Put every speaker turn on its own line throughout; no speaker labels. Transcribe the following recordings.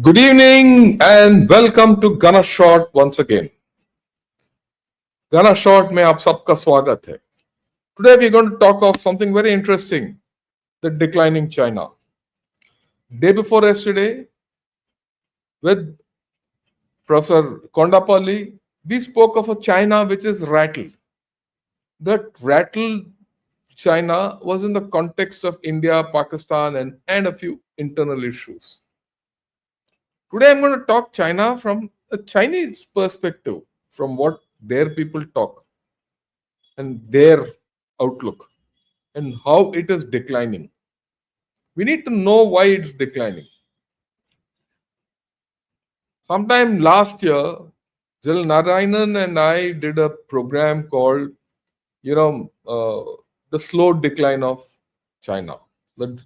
Good evening and welcome to Gana Short once again. Gana Short में आप सबका स्वागत है. Today we are going to talk of something very interesting, the declining China. Day before yesterday, with Professor Kondapalli, we spoke of a China which is rattled. That rattled China was in the context of India, Pakistan, and a few internal issues. Today I'm going to talk China from a Chinese perspective, from what their people talk and their outlook and how it is declining. We need to know why it's declining. Sometime last year, Jil Narayanan and I did a program called, the slow decline of China. That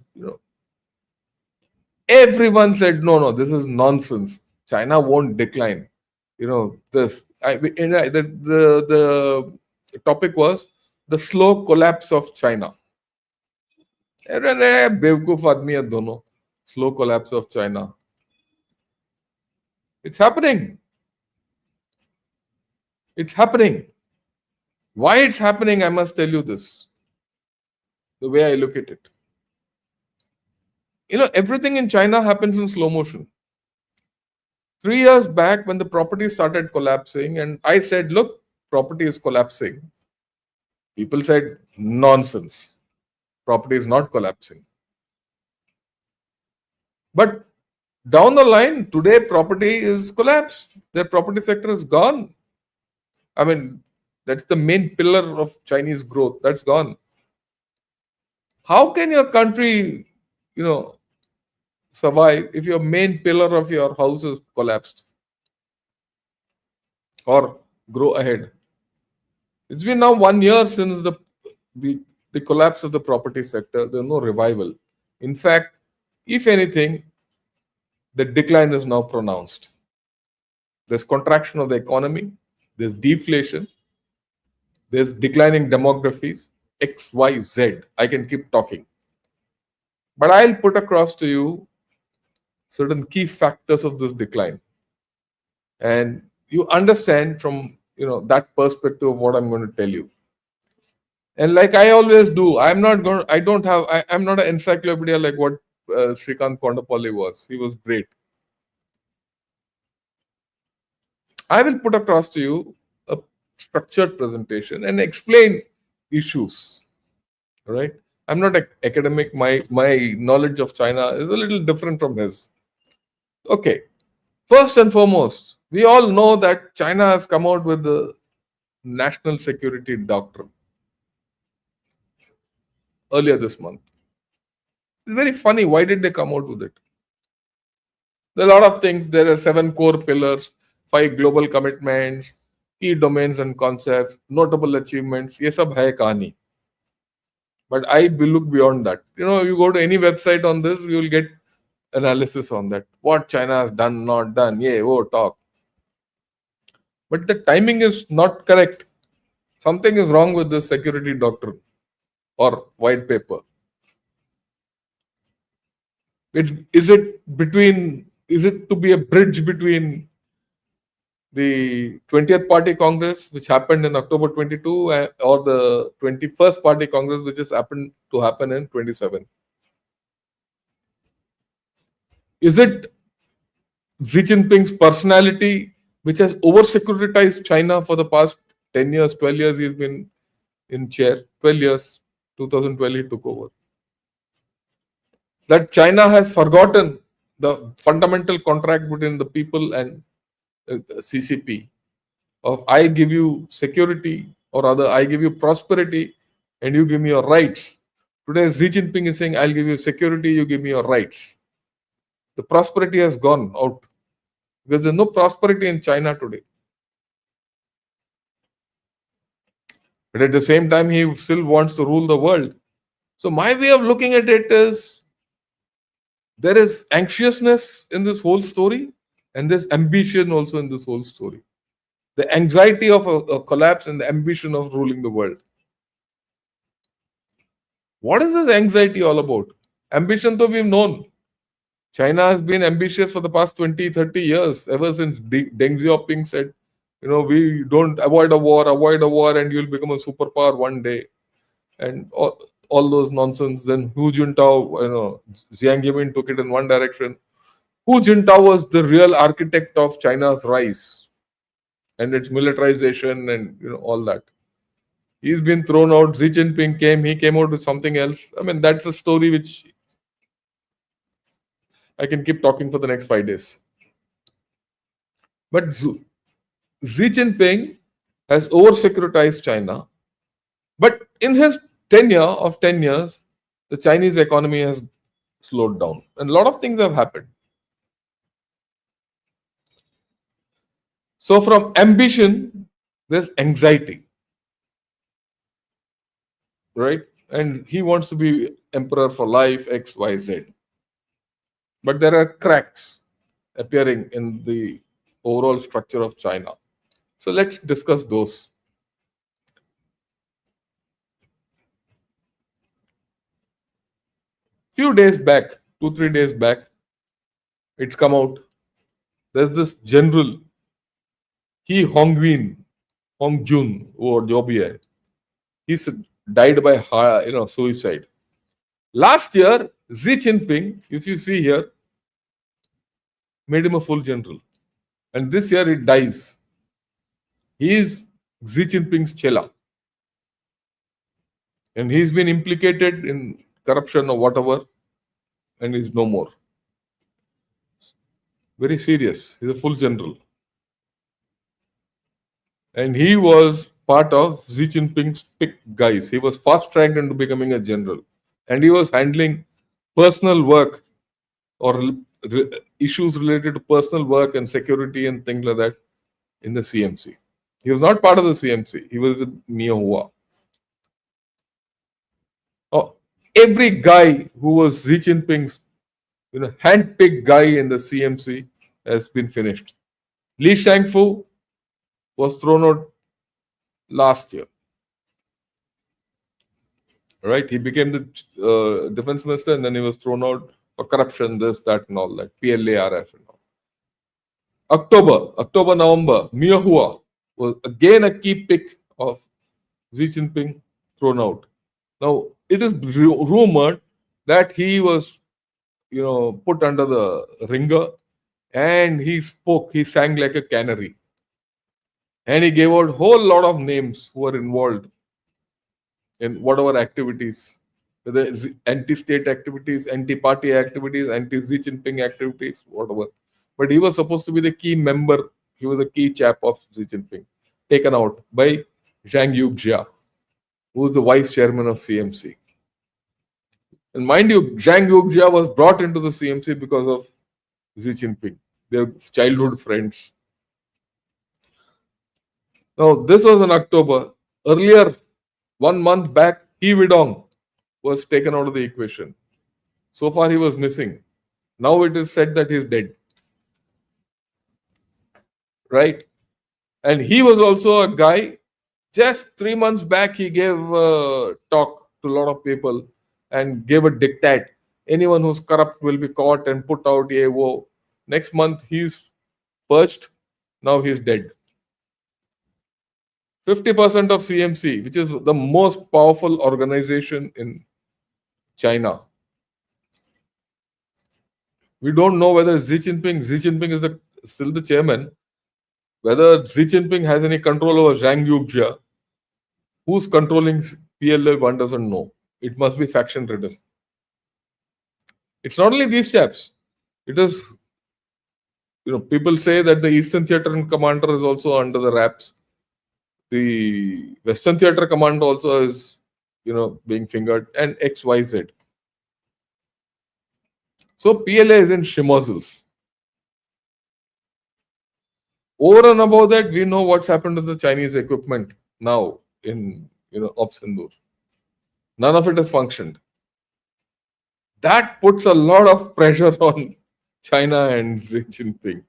everyone said, no, this is nonsense. China won't decline. The topic was the slow collapse of China. बेवकूफ आदमी है दोनों. Slow collapse of China. It's happening. It's happening. Why it's happening, I must tell you this. The way I look at it. Everything in China happens in slow motion. 3 years back, when the property started collapsing, and I said, look, property is collapsing. People said, nonsense. Property is not collapsing. But down the line, today property is collapsed. Their property sector is gone. I mean, that's the main pillar of Chinese growth. That's gone. How can your country, survive if your main pillar of your house is collapsed or grow ahead? It's been now 1 year since the collapse of the property sector. There's no revival. In fact, if anything, the decline is now pronounced. There's contraction of the economy, there's deflation, there's declining demographies, X, Y, Z. I can keep talking. But I'll put across to you certain key factors of this decline. And you understand from that perspective of what I'm going to tell you. And like I always do, I'm not an encyclopedia like what Srikant Kondapalli was. He was great. I will put across to you a structured presentation and explain issues. Right? I'm not academic. My knowledge of China is a little different from his. Okay. First and foremost, we all know that China has come out with the national security doctrine earlier this month. It's very funny. Why did they come out with it? There are a lot of things. There are 7 core pillars, 5 global commitments, key domains and concepts, notable achievements. Ye sab hai kahani. But I will look beyond that. You go to any website on this, you will get analysis on that. What China has done, not done. Talk. But the timing is not correct. Something is wrong with this security doctrine or white paper. Is it to be a bridge between the 20th Party Congress, which happened in October 22, or the 21st Party Congress, which has happened to happen in 27? Is it Xi Jinping's personality, which has over-securitized China for the past 10 years, 12 years he's been in chair? 12 years, 2012 he took over. That China has forgotten the fundamental contract between the people and CCP of I give you security, or rather I give you prosperity and you give me your rights. Today Xi Jinping is saying I'll give you security, you give me your rights. The prosperity has gone out because there's no prosperity in China today. But at the same time, he still wants to rule the world. So my way of looking at it is there is anxiousness in this whole story and there's ambition also in this whole story. The anxiety of a collapse and the ambition of ruling the world. What is this anxiety all about? Ambition, though we've known. China has been ambitious for the past 20, 30 years, ever since Deng Xiaoping said, we don't avoid a war, and you'll become a superpower one day. And all those nonsense. Then Hu Jintao, Jiang Zemin took it in one direction. Hu Jintao was the real architect of China's rise and its militarization and all that. He's been thrown out. Xi Jinping came, he came out with something else. I mean, that's a story which I can keep talking for the next 5 days. But Xi Jinping has over securitized China. But in his tenure of 10 years, the Chinese economy has slowed down. And a lot of things have happened. So from ambition, there's anxiety, right? And he wants to be emperor for life, X, Y, Z. But there are cracks appearing in the overall structure of China. So let's discuss those. Few days back, 2, 3 days back, it's come out. There's this general, He Hongjun, or Jobi. He's died by suicide. Last year, Xi Jinping, if you see here, made him a full general. And this year it dies. He is Xi Jinping's chela. And he's been implicated in corruption or whatever, and he's no more. Very serious. He's a full general. And he was part of Xi Jinping's pick guys. He was fast tracked into becoming a general. And he was handling personal work or issues related to personal work and security and things like that in the CMC. He was not part of the CMC. He was with Mia. Oh, every guy who was Xi Jinping's hand-picked guy in the CMC has been finished. Li Shangfu was thrown out last year. Right? He became the defense minister, and then he was thrown out for corruption, this, that, and all that. PLARF and all. October, November, Mia was again a key pick of Xi Jinping, thrown out. Now, it is rumored that he was, put under the ringer, and he sang like a canary. And he gave out a whole lot of names who were involved in whatever activities, whether it's anti-state activities, anti-party activities, anti-Xi Jinping activities, whatever. But he was supposed to be the key member. He was a key chap of Xi Jinping, taken out by Zhang Yuxia, who is the vice chairman of CMC. And mind you, Zhang Yuxia was brought into the CMC because of Xi Jinping. They're childhood friends. Now, this was in October. Earlier, 1 month back, He Widong was taken out of the equation. So far, he was missing. Now it is said that he is dead. Right? And he was also a guy, just 3 months back, he gave a talk to a lot of people and gave a diktat. Anyone who's corrupt will be caught and put out. Next month, he's purged. Now he's dead. 50% of CMC, which is the most powerful organization in China. We don't know whether Xi Jinping is still the chairman, whether Xi Jinping has any control over Zhang Yuxia. Who's controlling PLA, one doesn't know. It must be faction ridden. It's not only these chaps. It is, people say that the Eastern Theatre commander is also under the wraps. The Western Theatre commander also is, being fingered, and XYZ. So PLA is in schmozzles. Over and above that, we know what's happened to the Chinese equipment now in, Op Sindoor. None of it has functioned. That puts a lot of pressure on China and Xi Jinping.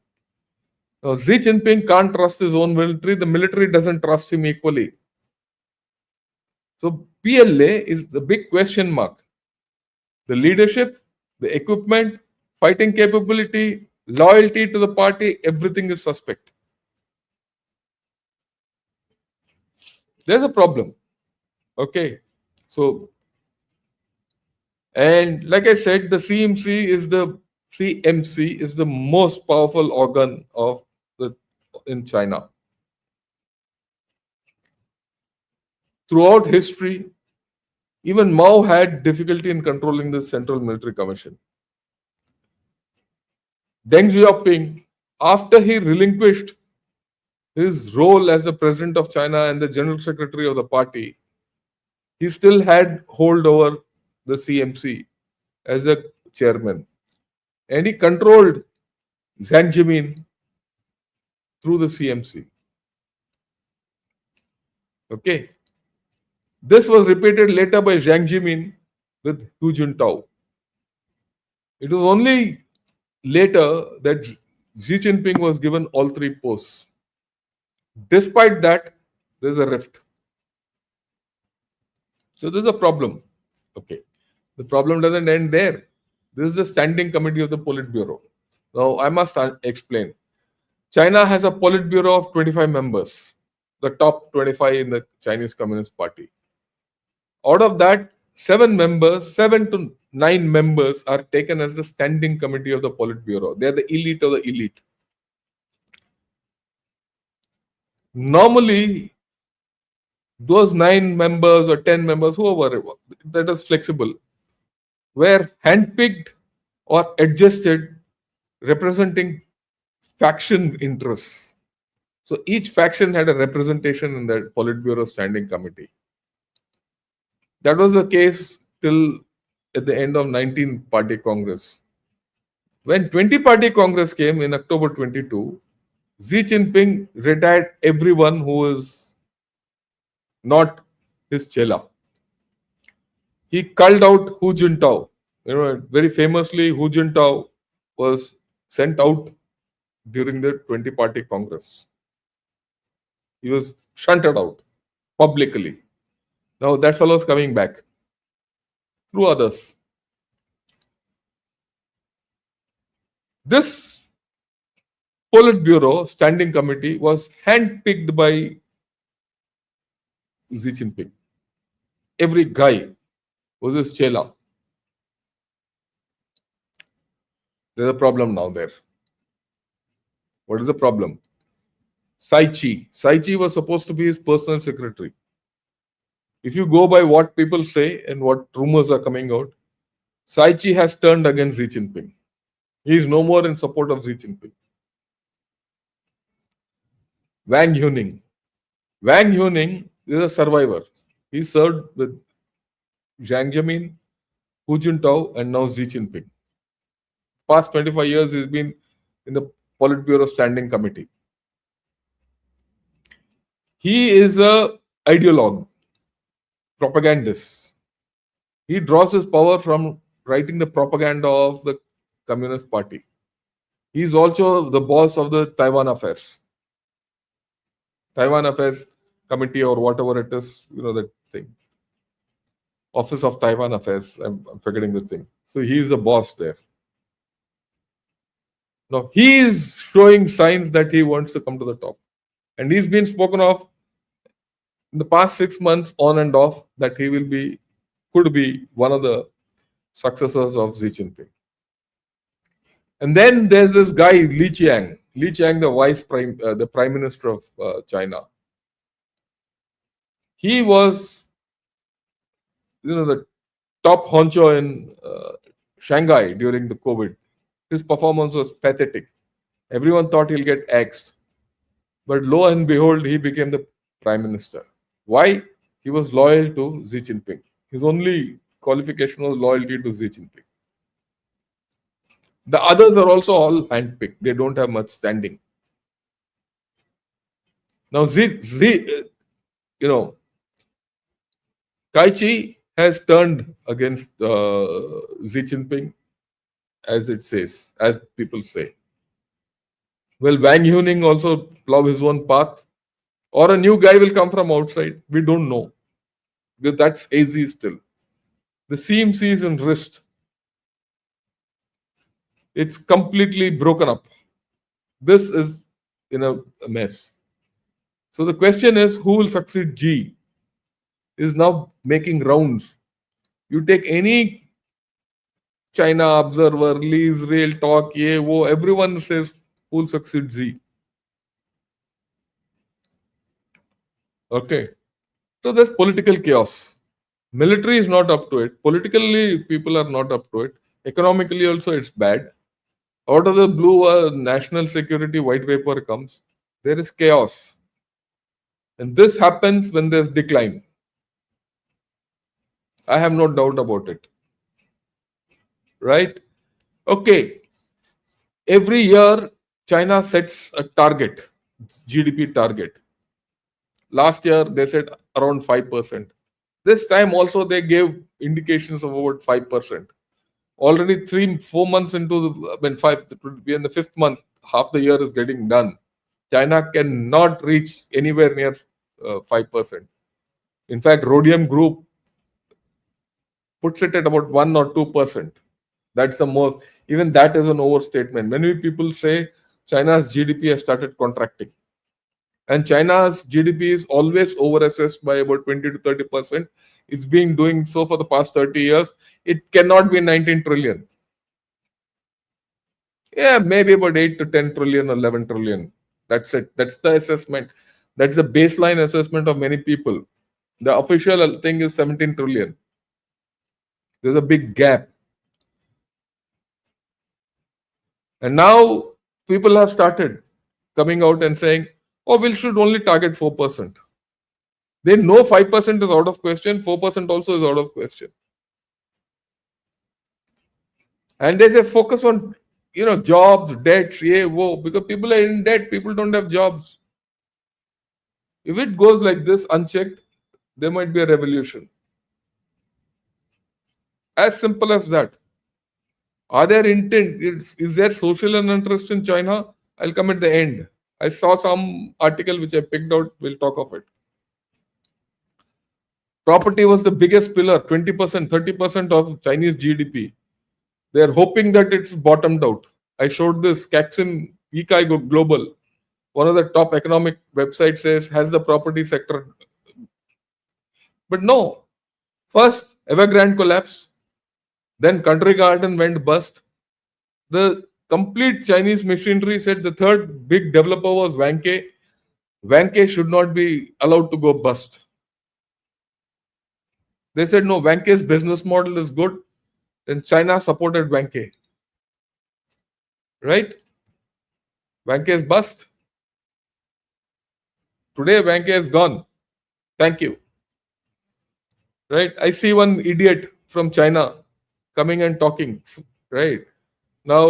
Now, Xi Jinping can't trust his own military. The military doesn't trust him equally. So PLA is the big question mark. The leadership, the equipment, fighting capability, loyalty to the party, everything is suspect. There's a problem. Okay. So, and like I said, the CMC is the most powerful organ of the in China. Throughout history, even Mao had difficulty in controlling the Central Military Commission. Deng Xiaoping, after he relinquished his role as the president of China and the general secretary of the party, he still had hold over the CMC as a chairman. And he controlled Jiang through the CMC. Okay. This was repeated later by Jiang Zemin with Hu Jintao. It was only later that Xi Jinping was given all three posts. Despite that, there's a rift. So there's a problem. Okay. The problem doesn't end there. This is the standing committee of the Politburo. Now, I must explain. China has a Politburo of 25 members, the top 25 in the Chinese Communist Party. Out of that, 7 to 9 members are taken as the standing committee of the Politburo. They are the elite of the elite. Normally, those 9 members or 10 members, whoever that is flexible, were handpicked or adjusted representing faction interests. So each faction had a representation in the Politburo Standing Committee. That was the case till at the end of 19 Party Congress. When 20 Party Congress came in October 22, Xi Jinping retired everyone who was not his chela. He culled out Hu Jintao. Very famously, Hu Jintao was sent out during the 20 Party Congress. He was shunted out publicly. Now that fellow is coming back through others. This Politburo Standing Committee was handpicked by Xi Jinping. Every guy was his chela. There's a problem now there. What is the problem? Sai Chi was supposed to be his personal secretary. If you go by what people say and what rumors are coming out, Sai Chi has turned against Xi Jinping. He is no more in support of Xi Jinping. Wang Huning. Wang Huning is a survivor. He served with Jiang Zemin, Hu Jintao, and now Xi Jinping. Past 25 years, he's been in the Politburo Standing Committee. He is a ideologue, propagandist. He draws his power from writing the propaganda of the Communist Party. He is also the boss of the Taiwan Affairs Committee or whatever it is, that thing. Office of Taiwan Affairs, I'm forgetting the thing. So he is the boss there. Now, he is showing signs that he wants to come to the top. And he's been spoken of in the past 6 months on and off that he could be one of the successors of Xi Jinping. And then there's this guy, Li Qiang, the Prime Minister of China. He was, the top honcho in Shanghai during the COVID. His performance was pathetic. Everyone thought he'll get axed. But lo and behold, he became the Prime Minister. Why? He was loyal to Xi Jinping. His only qualification was loyalty to Xi Jinping. The others are also all handpicked. They don't have much standing. Now, Kai Chi has turned against Xi Jinping, as people say. Will Wang Huning also plow his own path? Or a new guy will come from outside? We don't know. Because that's hazy still. The CMC is in wrist. It's completely broken up. This is in a mess. So the question is, who will succeed G? Is now making rounds. You take any China observer, Lee's Real Talk, ye, wo, everyone says who will succeed Z. Okay. So there's political chaos. Military is not up to it. Politically, people are not up to it. Economically, also, it's bad. Out of the blue, a national security white paper comes. There is chaos. And this happens when there's decline. I have no doubt about it. Right? Okay. Every year, China sets a target, GDP target. Last year, they said around 5%. This time also, they gave indications of about 5%. Already 3-4 months into five, we're in the fifth month, half the year is getting done. China cannot reach anywhere near 5%. In fact, Rhodium Group puts it at about 1 or 2%. That's the most, even that is an overstatement. Many people say China's GDP has started contracting. And China's GDP is always overassessed by about 20 to 30%. It's been doing so for the past 30 years. It cannot be 19 trillion. Yeah, maybe about 8 to 10 trillion or 11 trillion. That's it. That's the assessment. That's the baseline assessment of many people. The official thing is 17 trillion. There's a big gap. And now people have started coming out and saying, oh, we should only target 4%. They know 5% is out of question, 4% also is out of question. And they say focus on jobs, debt, yeah, whoa, because people are in debt, people don't have jobs. If it goes like this unchecked, there might be a revolution. As simple as that. Are there intent? Is there social interest in China? I'll come at the end. I saw some article which I picked out. We'll talk of it. Property was the biggest pillar, 20%, 30% of Chinese GDP. They're hoping that it's bottomed out. I showed this Caxin Ekai Global. One of the top economic websites says, has the property sector. But no. First, Evergrande collapsed. Then Country Garden went bust. The complete Chinese machinery said the third big developer was Vanke. Vanke should not be allowed to go bust. They said, no, Vanke's business model is good. Then China supported Vanke. Right? Vanke is bust. Today, Vanke is gone. Thank you. Right? I see one idiot from China coming and talking. Right? Now,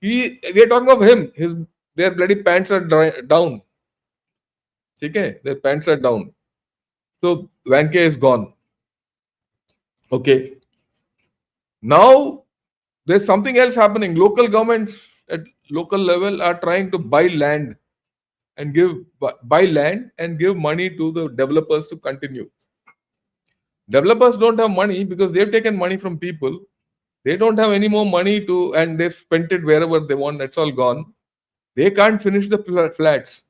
we are talking of him. Their bloody pants are down. Okay? Their pants are down. So, Vanke is gone. Okay. Now, there's something else happening. Local governments at local level are trying to buy land and give money to the developers to continue. Developers don't have money because they've taken money from people. They don't have any more money and they've spent it wherever they want. That's all gone. They can't finish the flats,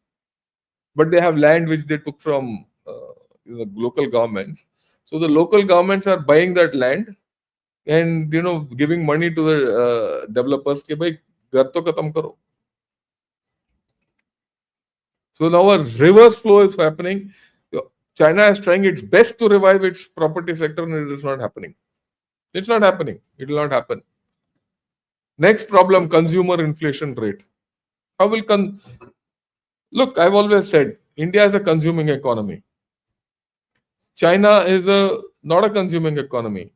but they have land which they took from the local governments. So the local governments are buying that land and giving money to the developers. Ke bhai, ghar to khatam karo. So now a reverse flow is happening. China is trying its best to revive its property sector, and it is not happening. It's not happening. It will not happen. Next problem: consumer inflation rate. How will look? I've always said India is a consuming economy. China is not a consuming economy.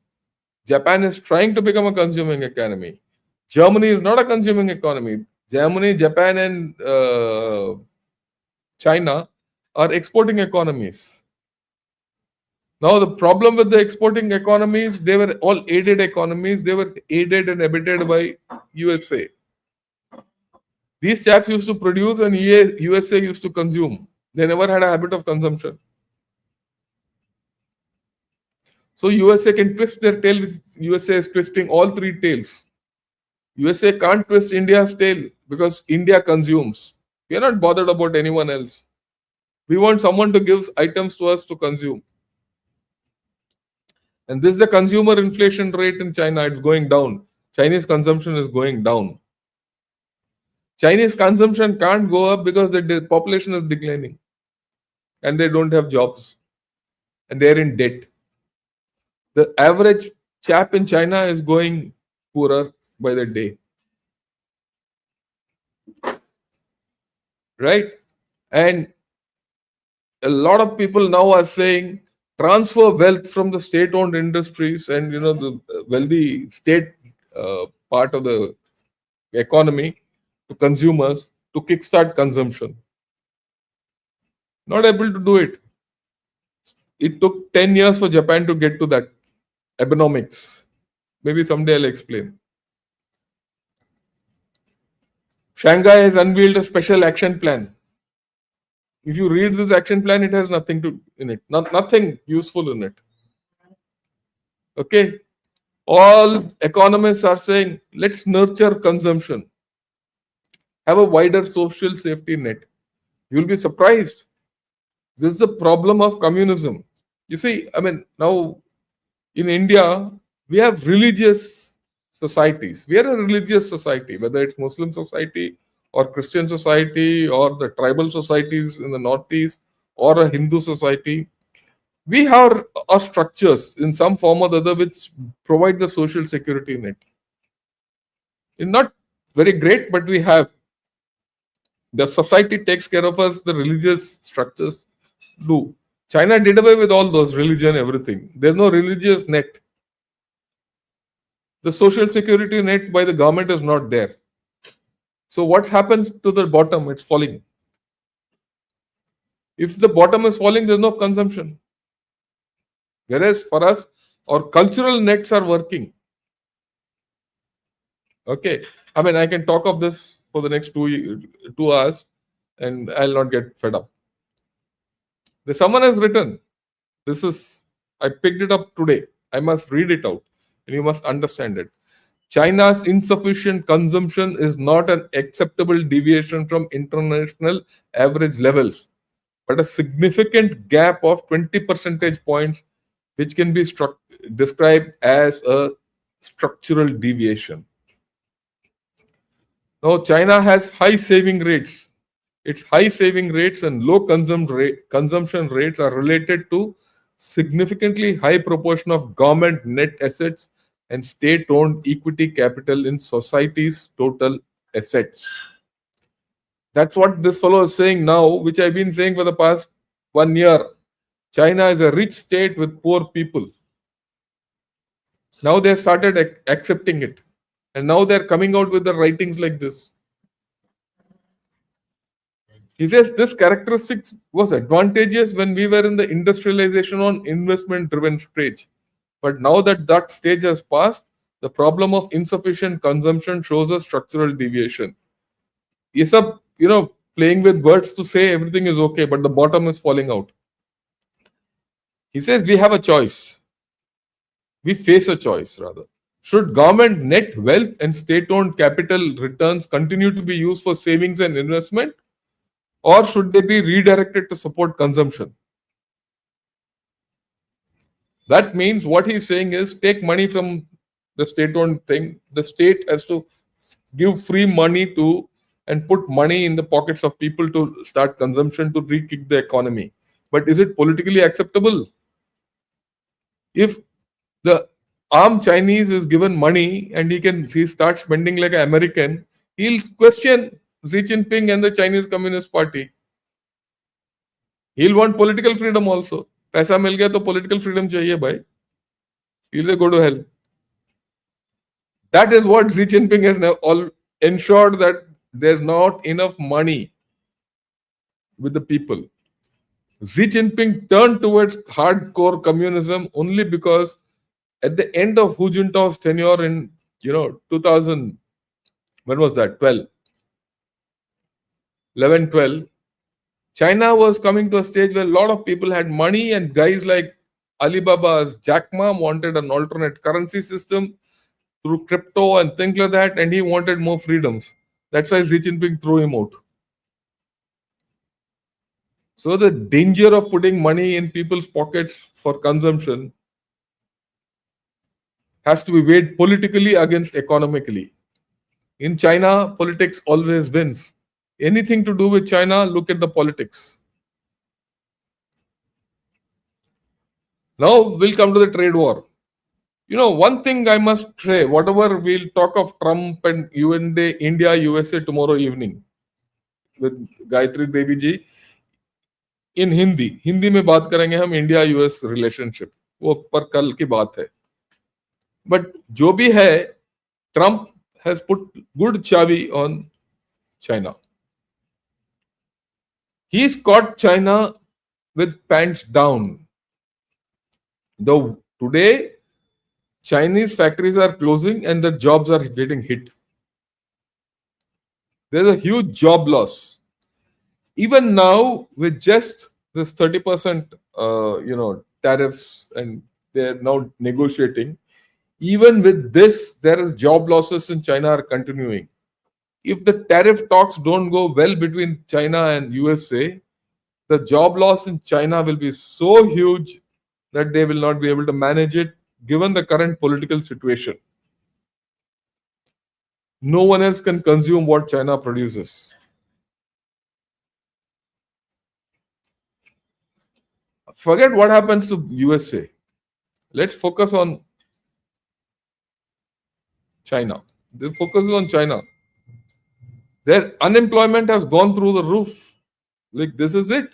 Japan is trying to become a consuming economy. Germany is not a consuming economy. Germany, Japan, and China are exporting economies. Now, the problem with the exporting economies, they were all aided economies. They were aided and abetted by USA. These chaps used to produce and USA used to consume. They never had a habit of consumption. So USA can twist their tail, which USA is twisting all three tails. USA can't twist India's tail because India consumes. We are not bothered about anyone else. We want someone to give items to us to consume. And this is the consumer inflation rate in China. It's going down. Chinese consumption is going down. Chinese consumption can't go up because the population is declining and they don't have jobs and they're in debt. The average chap in China is going poorer by the day. Right? And a lot of people now are saying transfer wealth from the state-owned industries and the wealthy state part of the economy to consumers to kickstart consumption. Not able to do it. It took 10 years for Japan to get to that Abenomics. Maybe someday I'll explain. Shanghai has unveiled a special action plan. If you read this action plan, it has nothing in it. Nothing useful in it. Okay. All economists are saying, let's nurture consumption. Have a wider social safety net. You'll be surprised. This is the problem of communism. You see, now in India, we have religious societies. We are a religious society, whether it's Muslim society or Christian society or the tribal societies in the Northeast or a Hindu society. We have our structures in some form or the other which provide the social security net. It's not very great, but we have. The society takes care of us, the religious structures do. China did away with all those religion, everything. There's no religious net. The social security net by the government is not there. So what happens to the bottom? It's falling. If the bottom is falling, there's no consumption. Whereas for us, our cultural nets are working. Okay. I can talk of this for the next 2 hours and I'll not get fed up. Someone has written, I picked it up today. I must read it out and you must understand it. China's insufficient consumption is not an acceptable deviation from international average levels, but a significant gap of 20 percentage points, which can be described as a structural deviation. Now, China has high saving rates. Its high saving rates and low consumption rates are related to significantly high proportion of government net assets and state-owned equity capital in society's total assets. That's what this fellow is saying now, which I've been saying for the past 1 year. China is a rich state with poor people. Now they started accepting it. And now they're coming out with the writings like this. He says this characteristic was advantageous when we were in the industrialization on investment-driven stage. But now that stage has passed, the problem of insufficient consumption shows a structural deviation. Yes, playing with words to say everything is okay, but the bottom is falling out. He says we have a choice. We face a choice, rather. Should government net wealth and state-owned capital returns continue to be used for savings and investment? Or should they be redirected to support consumption? That means what he's saying is take money from the state-owned thing. The state has to give free money to and put money in the pockets of people to start consumption to re-kick the economy. But is it politically acceptable? If the armed Chinese is given money and he starts spending like an American, he'll question Xi Jinping and the Chinese Communist Party. He'll want political freedom also. पैसा मिल गया तो political freedom चाहिए भाई. He'll go to hell. That is what Xi Jinping has now ensured, that there's not enough money with the people. Xi Jinping turned towards hardcore communism only because at the end of Hu Jintao's tenure in 2000, when was that? 11-12, China was coming to a stage where a lot of people had money, and guys like Alibaba's Jack Ma wanted an alternate currency system. through crypto and things like that, and he wanted more freedoms. That's why Xi Jinping threw him out. So the danger of putting money in people's pockets for consumption has to be weighed politically against economically. In China, politics always wins. Anything to do with China, look at the politics. Now we'll come to the trade war. One thing I must say, whatever we'll talk of Trump and India, USA tomorrow evening with Gayatri Devi ji, इन हिंदी में बात करेंगे हम India US relationship, वो पर कल की बात है. बट जो भी है, ट्रंप हैज पुट गुड चाबी on China. He's caught China with pants down. Though today Chinese factories are closing and the jobs are getting hit. There's a huge job loss. Even now, with just this 30% tariffs, and they're now negotiating, even with this, there is job losses in China are continuing. If the tariff talks don't go well between China and USA, the job loss in China will be so huge that they will not be able to manage it given the current political situation. No one else can consume what China produces. Forget what happens to USA. Let's focus on China. The focus is on China. Their unemployment has gone through the roof. Like, this is it.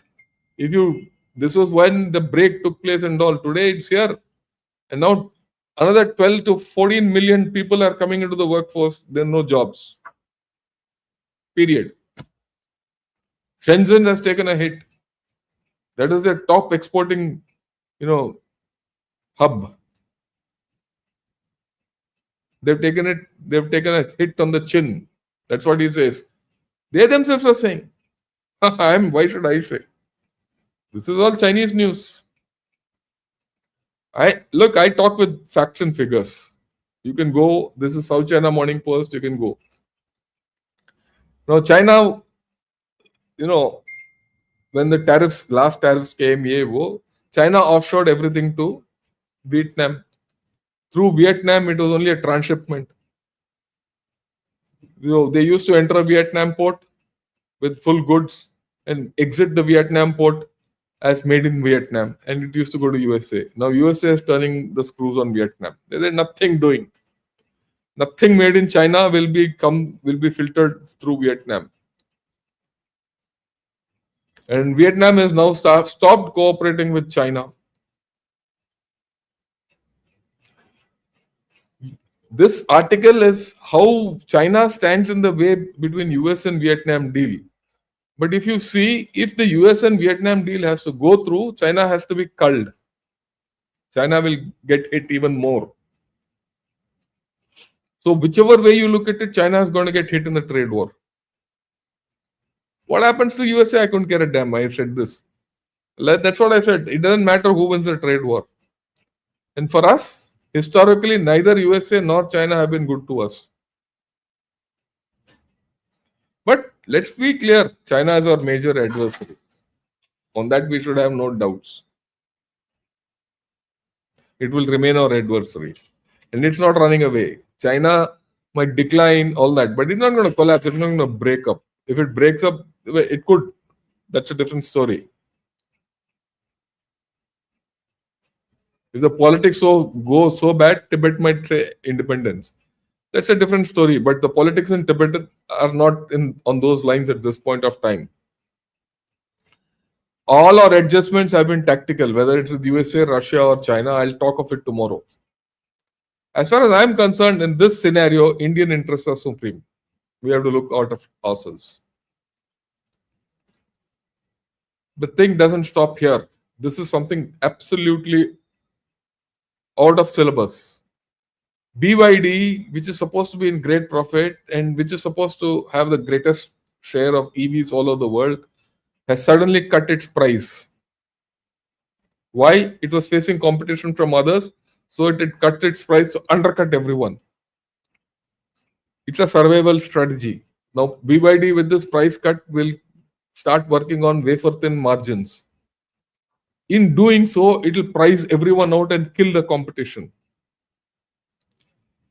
This was when the break took place and all. Today it's here. And now another 12 to 14 million people are coming into the workforce. There are no jobs. Period. Shenzhen has taken a hit. That is their top exporting, hub. They've taken a hit on the chin. That's what he says. They themselves are saying. Why should I say? This is all Chinese news. I talk with facts and figures. You can go. This is South China Morning Post. You can go. Now, China, when the last tariffs came, China offshored everything to Vietnam. Through Vietnam, it was only a transshipment. They used to enter a Vietnam port with full goods and exit the Vietnam port as made in Vietnam, and it used to go to USA. Now USA is turning the screws on Vietnam. There's nothing doing. Nothing made in China will be filtered through Vietnam. And Vietnam has now stopped cooperating with China. This article is how China stands in the way between US and Vietnam deal. But if you see, if the US and Vietnam deal has to go through, China has to be culled. China will get hit even more. So whichever way you look at it, China is going to get hit in the trade war. What happens to USA? I couldn't care a damn. I said this. That's what I said. It doesn't matter who wins the trade war. And for us, historically, neither USA nor China have been good to us. But let's be clear, China is our major adversary. On that, we should have no doubts. It will remain our adversary. And it's not running away. China might decline, all that, but it's not going to collapse. It's not going to break up. If it breaks up, it could. That's a different story. If the politics go so bad, Tibet might say independence. That's a different story. But the politics in Tibet are not on those lines at this point of time. All our adjustments have been tactical, whether it's with USA, Russia, or China. I'll talk of it tomorrow. As far as I'm concerned, in this scenario, Indian interests are supreme. We have to look out of ourselves. The thing doesn't stop here. This is something absolutely out of syllabus. BYD, which is supposed to be in great profit and which is supposed to have the greatest share of EVs all over the world, has suddenly cut its price. Why? It was facing competition from others, so it cut its price to undercut everyone. It's a survival strategy. Now, BYD with this price cut will start working on wafer thin margins. In doing so, it will price everyone out and kill the competition.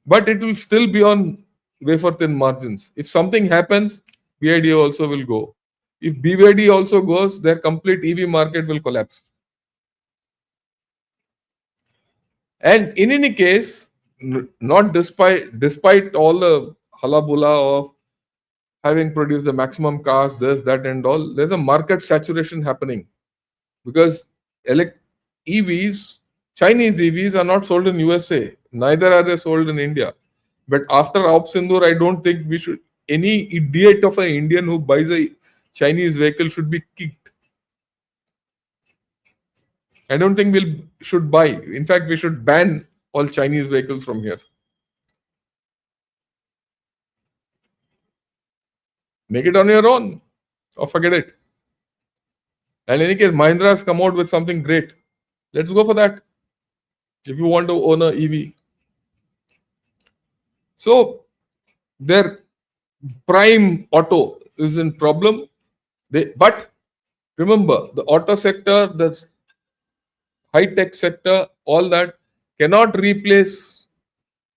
But it will still be on wafer thin margins. If something happens, BYD also will go. If BYD also goes, their complete EV market will collapse. And in any case, not despite all the halabula of having produced the maximum cars, this, that, and all, there's a market saturation happening because EVs, Chinese EVs are not sold in USA, neither are they sold in India. But after Aap Sindoor, I don't think we should, any idiot of an Indian who buys a Chinese vehicle should be kicked. I don't think we should buy. In fact, we should ban all Chinese vehicles from here. Make it on your own or forget it. And in any case, Mahindra has come out with something great. Let's go for that. If you want to own a EV. So their prime auto is in problem. But remember, the auto sector, the high-tech sector, all that cannot replace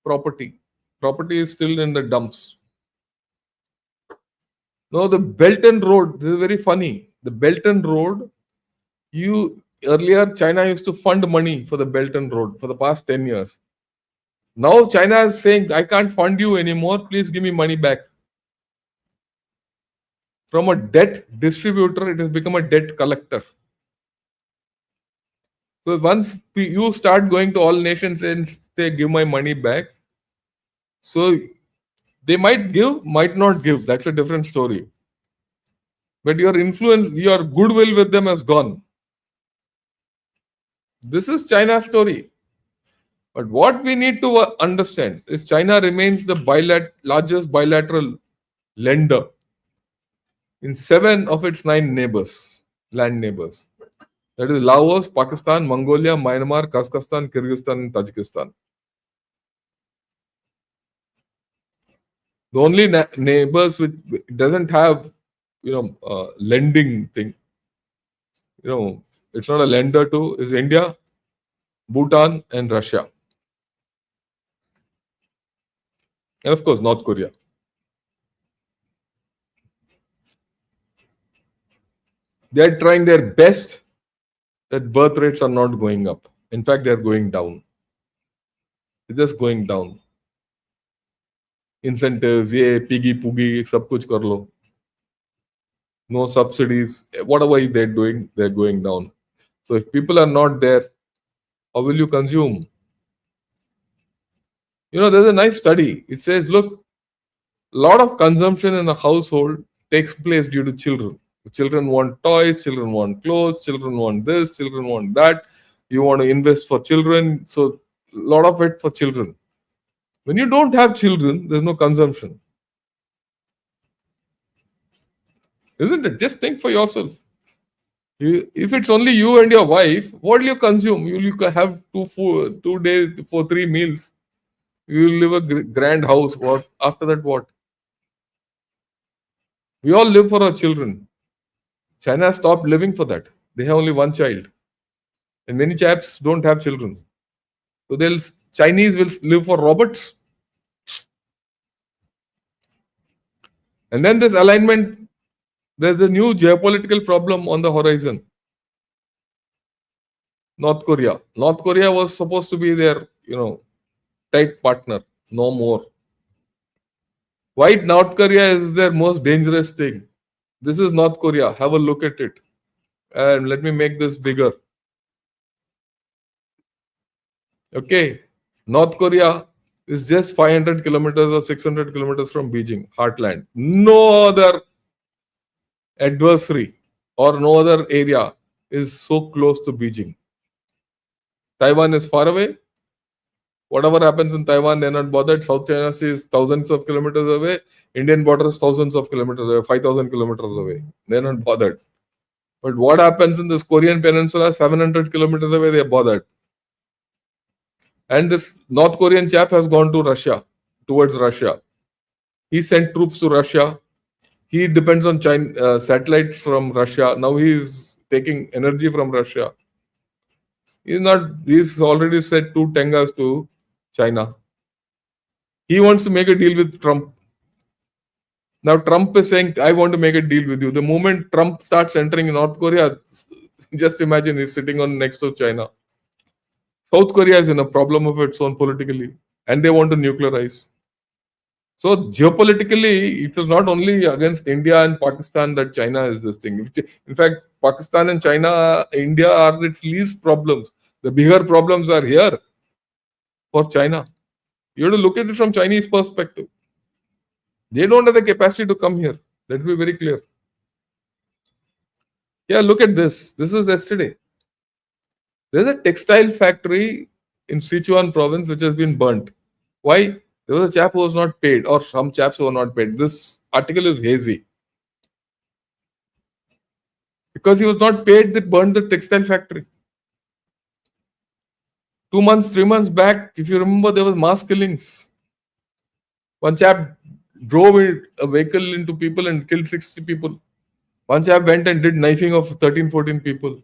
property. Property is still in the dumps. Now the Belt and Road, this is very funny. The Belt and Road, earlier China used to fund money for the Belt and Road for the past 10 years. Now China is saying, I can't fund you anymore, please give me money back. From a debt distributor, it has become a debt collector. So once you start going to all nations and say, give my money back, so they might give, might not give. That's a different story. But your influence, your goodwill with them has gone. This is China's story. But what we need to understand is China remains the largest bilateral lender in 7 of its 9 land neighbors. That is Laos, Pakistan, Mongolia, Myanmar, Kazakhstan, Kyrgyzstan, and Tajikistan. The only neighbors which doesn't have, lending thing, it's not a lender to, is India, Bhutan, and Russia. And of course, North Korea. They're trying their best that birth rates are not going up. In fact, they're going down. They're just going down. Incentives, piggy poogie, sab kuch kar lo. No subsidies, whatever they're doing, they're going down. So if people are not there, how will you consume? There's a nice study. It says, look, a lot of consumption in a household takes place due to children. Children want toys, children want clothes, children want this, children want that. You want to invest for children. So a lot of it for children. When you don't have children, there's no consumption. Isn't it? Just think for yourself. If it's only you and your wife, what will you consume? You have 2 days for 3 meals. You will live a grand house. What after that? What? We all live for our children. China stopped living for that. They have only one child, and many chaps don't have children. So Chinese will live for robots. And then this alignment, there's a new geopolitical problem on the horizon. North Korea. North Korea was supposed to be their, tight partner. No more. Why North Korea is their most dangerous thing? This is North Korea. Have a look at it. And let me make this bigger. Okay. North Korea is just 500 kilometers or 600 kilometers from Beijing, heartland. No other adversary or no other area is so close to Beijing. Taiwan is far away. Whatever happens in Taiwan, they're not bothered. South China Sea is thousands of kilometers away. Indian border is thousands of kilometers away, 5,000 kilometers away. They're not bothered. But what happens in this Korean peninsula, 700 kilometers away, they're bothered. And this North Korean chap has gone to Russia, towards Russia. He sent troops to Russia. He depends on China satellites from Russia. Now he is taking energy from Russia. He's not. He's already said two tengas to China. He wants to make a deal with Trump. Now Trump is saying, "I want to make a deal with you." The moment Trump starts entering North Korea, just imagine he's sitting on next to China. South Korea is in a problem of its own politically, and they want to nuclearize. So geopolitically, it is not only against India and Pakistan that China is this thing. In fact, Pakistan and China, India are its least problems. The bigger problems are here for China. You have to look at it from Chinese perspective. They don't have the capacity to come here. Let me be very clear. Yeah, look at this. This is yesterday. There's a textile factory in Sichuan province which has been burnt. Why? There was a chap who was not paid, or some chaps who were not paid. This article is hazy. Because he was not paid, they burned the textile factory. 2 months, 3 months back, if you remember, there was mass killings. One chap drove a vehicle into people and killed 60 people. One chap went and did knifing of 13, 14 people.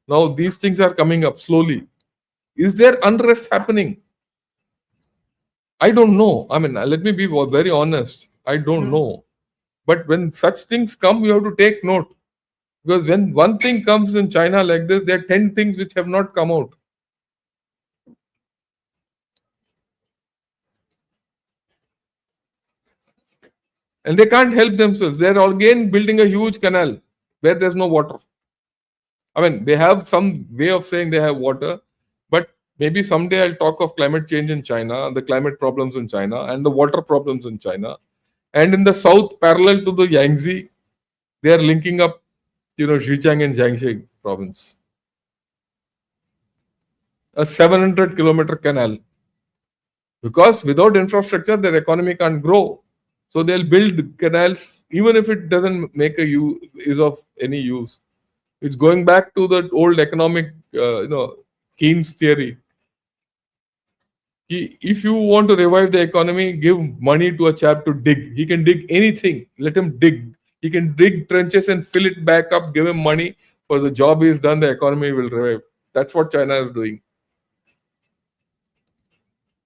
Now these things are coming up slowly. Is there unrest happening? I don't know. I mean, let me be very honest. I don't know. But when such things come, you have to take note. Because when one thing comes in China like this, there are 10 things which have not come out. And they can't help themselves. They're again building a huge canal where there's no water. I mean, they have some way of saying they have water, but maybe someday I'll talk of climate change in China, the climate problems in China, and the water problems in China. And in the south, parallel to the Yangtze, they are linking up, Xinjiang and Jiangxi province. A 700-kilometer canal. Because without infrastructure, their economy can't grow. So they'll build canals, even if it doesn't make is of any use. It's going back to the old economic, Keynes theory. If you want to revive the economy, give money to a chap to dig. He can dig anything. Let him dig. He can dig trenches and fill it back up. Give him money for the job he's done. The economy will revive. That's what China is doing.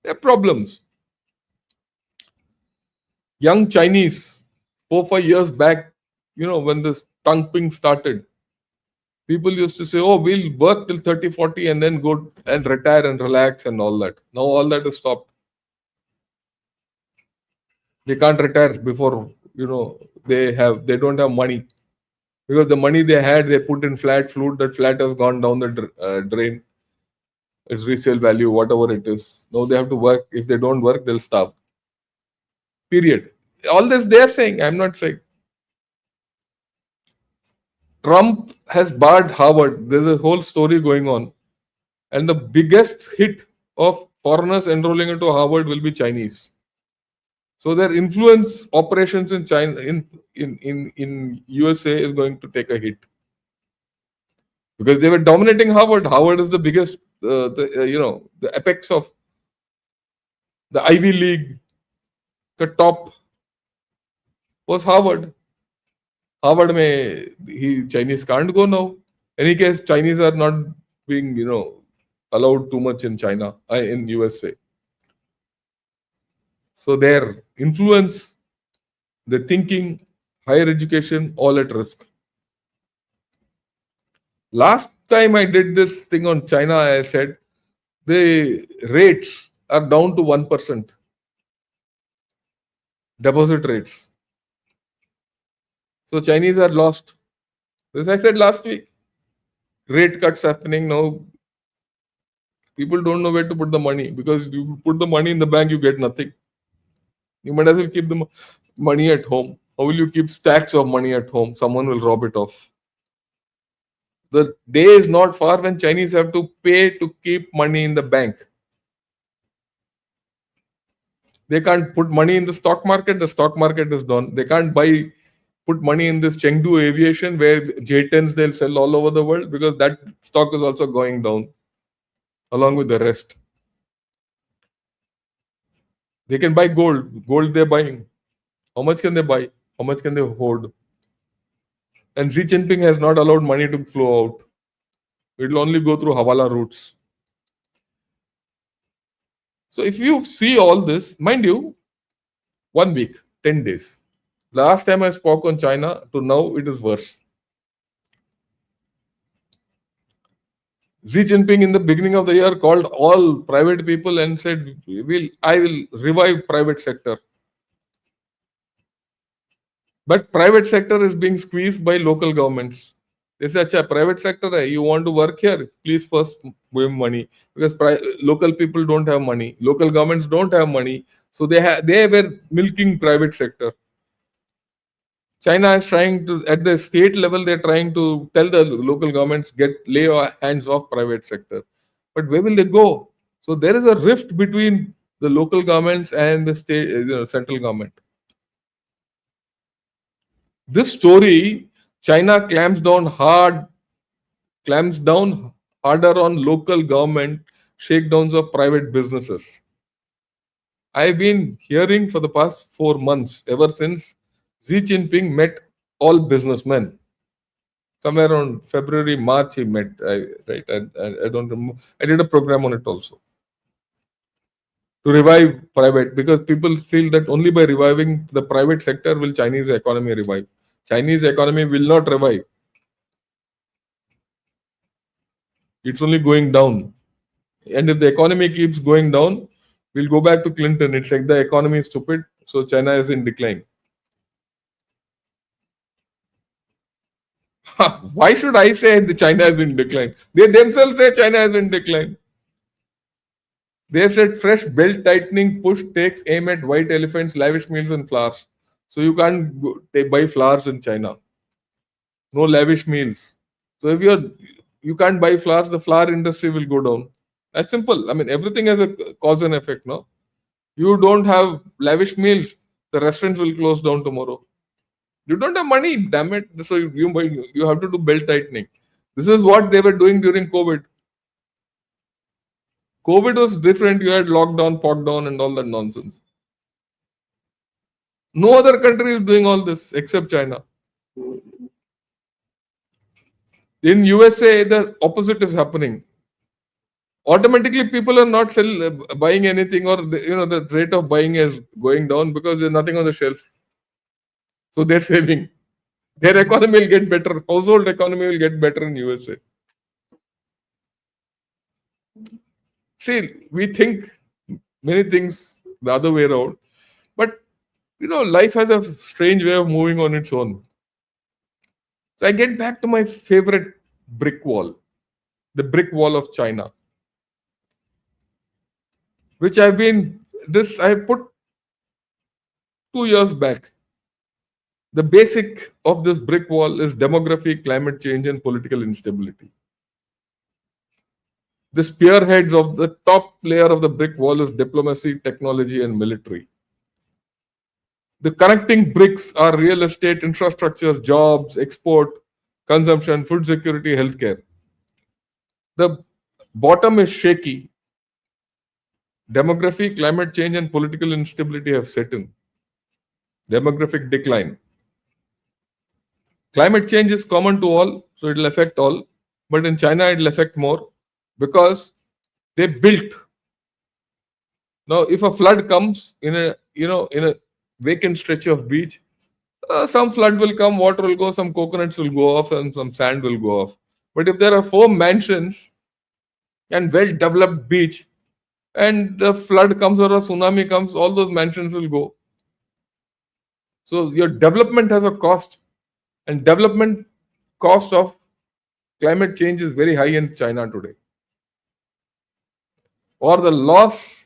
There are problems. Young Chinese, 4, 5 years back, when this Tangping started, people used to say, oh, we'll work till 30, 40 and then go and retire and relax and all that. Now all that is stopped. They can't retire before, they don't have money. Because the money they had, they put in flat flute. That flat has gone down the drain. Its resale value, whatever it is. Now they have to work. If they don't work, they'll starve. Period. All this they are saying. I'm not saying. Trump has barred Harvard. There's a whole story going on. And the biggest hit of foreigners enrolling into Harvard will be Chinese. So their influence operations in China, in USA, is going to take a hit because they were dominating Harvard. Harvard is the biggest, the apex of the Ivy League. The top was Harvard. Harvard Chinese can't go now. In any case, Chinese are not being, allowed too much in China, in USA. So their influence, their thinking, higher education, all at risk. Last time I did this thing on China, I said the rates are down to 1%. Deposit rates. So Chinese are lost. This I said last week. Rate cuts happening now. People don't know where to put the money because you put the money in the bank, you get nothing. You might as well keep the money at home. How will you keep stacks of money at home? Someone will rob it off. The day is not far when Chinese have to pay to keep money in the bank. They can't put money in the stock market. The stock market is done. They can't put money in this Chengdu aviation where J10s they'll sell all over the world because that stock is also going down along with the rest. They can buy gold. Gold they're buying. How much can they buy? How much can they hoard? And Xi Jinping has not allowed money to flow out. It will only go through Hawala routes. So if you see all this, mind you, 1 week, 10 days. Last time I spoke on China to now it is worse. Xi Jinping in the beginning of the year called all private people and said, I will revive private sector. But private sector is being squeezed by local governments. They say, "Acha, private sector, hai, you want to work here? Please first give money because local people don't have money. Local governments don't have money, so they were milking private sector." China is trying to, at the state level, they're trying to tell the local governments lay your hands off private sector. But where will they go? So there is a rift between the local governments and the state, central government. This story, China clamps down harder on local government shakedowns of private businesses. I've been hearing for the past 4 months, ever since Xi Jinping met all businessmen. Somewhere around February, March, he met. I don't remember. I did a program on it also to revive private, because people feel that only by reviving the private sector will Chinese economy revive. Chinese economy will not revive. It's only going down. And if the economy keeps going down, we'll go back to Clinton. It's like the economy is stupid, so China is in decline. Why should I say the China is in decline? They themselves say China is in decline. They said fresh belt tightening push takes aim at white elephants, lavish meals, and flowers. So you can't buy flowers in China. No lavish meals. So if you can't buy flowers, the flower industry will go down. That's simple. I mean, everything has a cause and effect, no? You don't have lavish meals, the restaurants will close down tomorrow. You don't have money, damn it. So you have to do belt tightening. This is what they were doing during COVID. COVID was different. You had lockdown, down, and all that nonsense. No other country is doing all this except China. In USA, the opposite is happening. Automatically, people are not buying anything, or the rate of buying is going down because there's nothing on the shelf. So they're saving. Their economy will get better. Household economy will get better in USA. See, we think many things the other way around, but life has a strange way of moving on its own. So I get back to my favorite brick wall, the brick wall of China, which I put 2 years back. The basic of this brick wall is demography, climate change, and political instability. The spearheads of the top layer of the brick wall is diplomacy, technology, and military. The connecting bricks are real estate, infrastructure, jobs, export, consumption, food security, healthcare. The bottom is shaky. Demography, climate change, and political instability have set in. Demographic decline. Climate change is common to all, so it will affect all. But in China, it will affect more because they built. Now, if a flood comes in a vacant stretch of beach, some flood will come, water will go, some coconuts will go off, and some sand will go off. But if there are 4 mansions and well-developed beach, and the flood comes or a tsunami comes, all those mansions will go. So your development has a cost, and development cost of climate change is very high in China today. Or the loss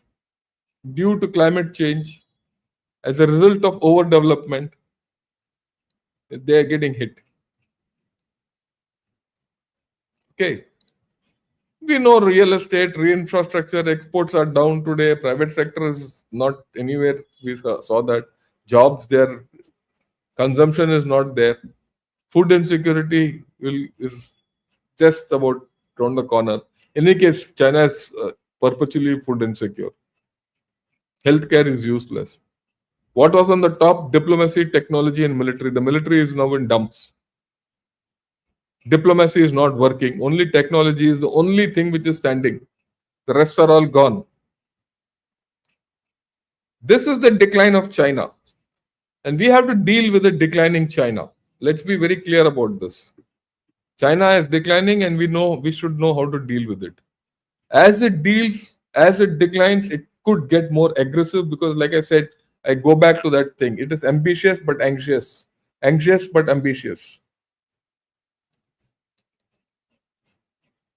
due to climate change as a result of overdevelopment, they are getting hit. Okay. We know real estate, infrastructure, exports are down today. Private sector is not anywhere. We saw that. Jobs there, consumption is not there. Food insecurity is just about around the corner. In any case, China is perpetually food insecure. Healthcare is useless. What was on the top? Diplomacy, technology, and military. The military is now in dumps. Diplomacy is not working. Only technology is the only thing which is standing. The rest are all gone. This is the decline of China. And we have to deal with the declining China. Let's be very clear about this. China is declining, and we should know how to deal with it. As it declines, it could get more aggressive because, like I said, I go back to that thing. It is ambitious but anxious. Anxious but ambitious.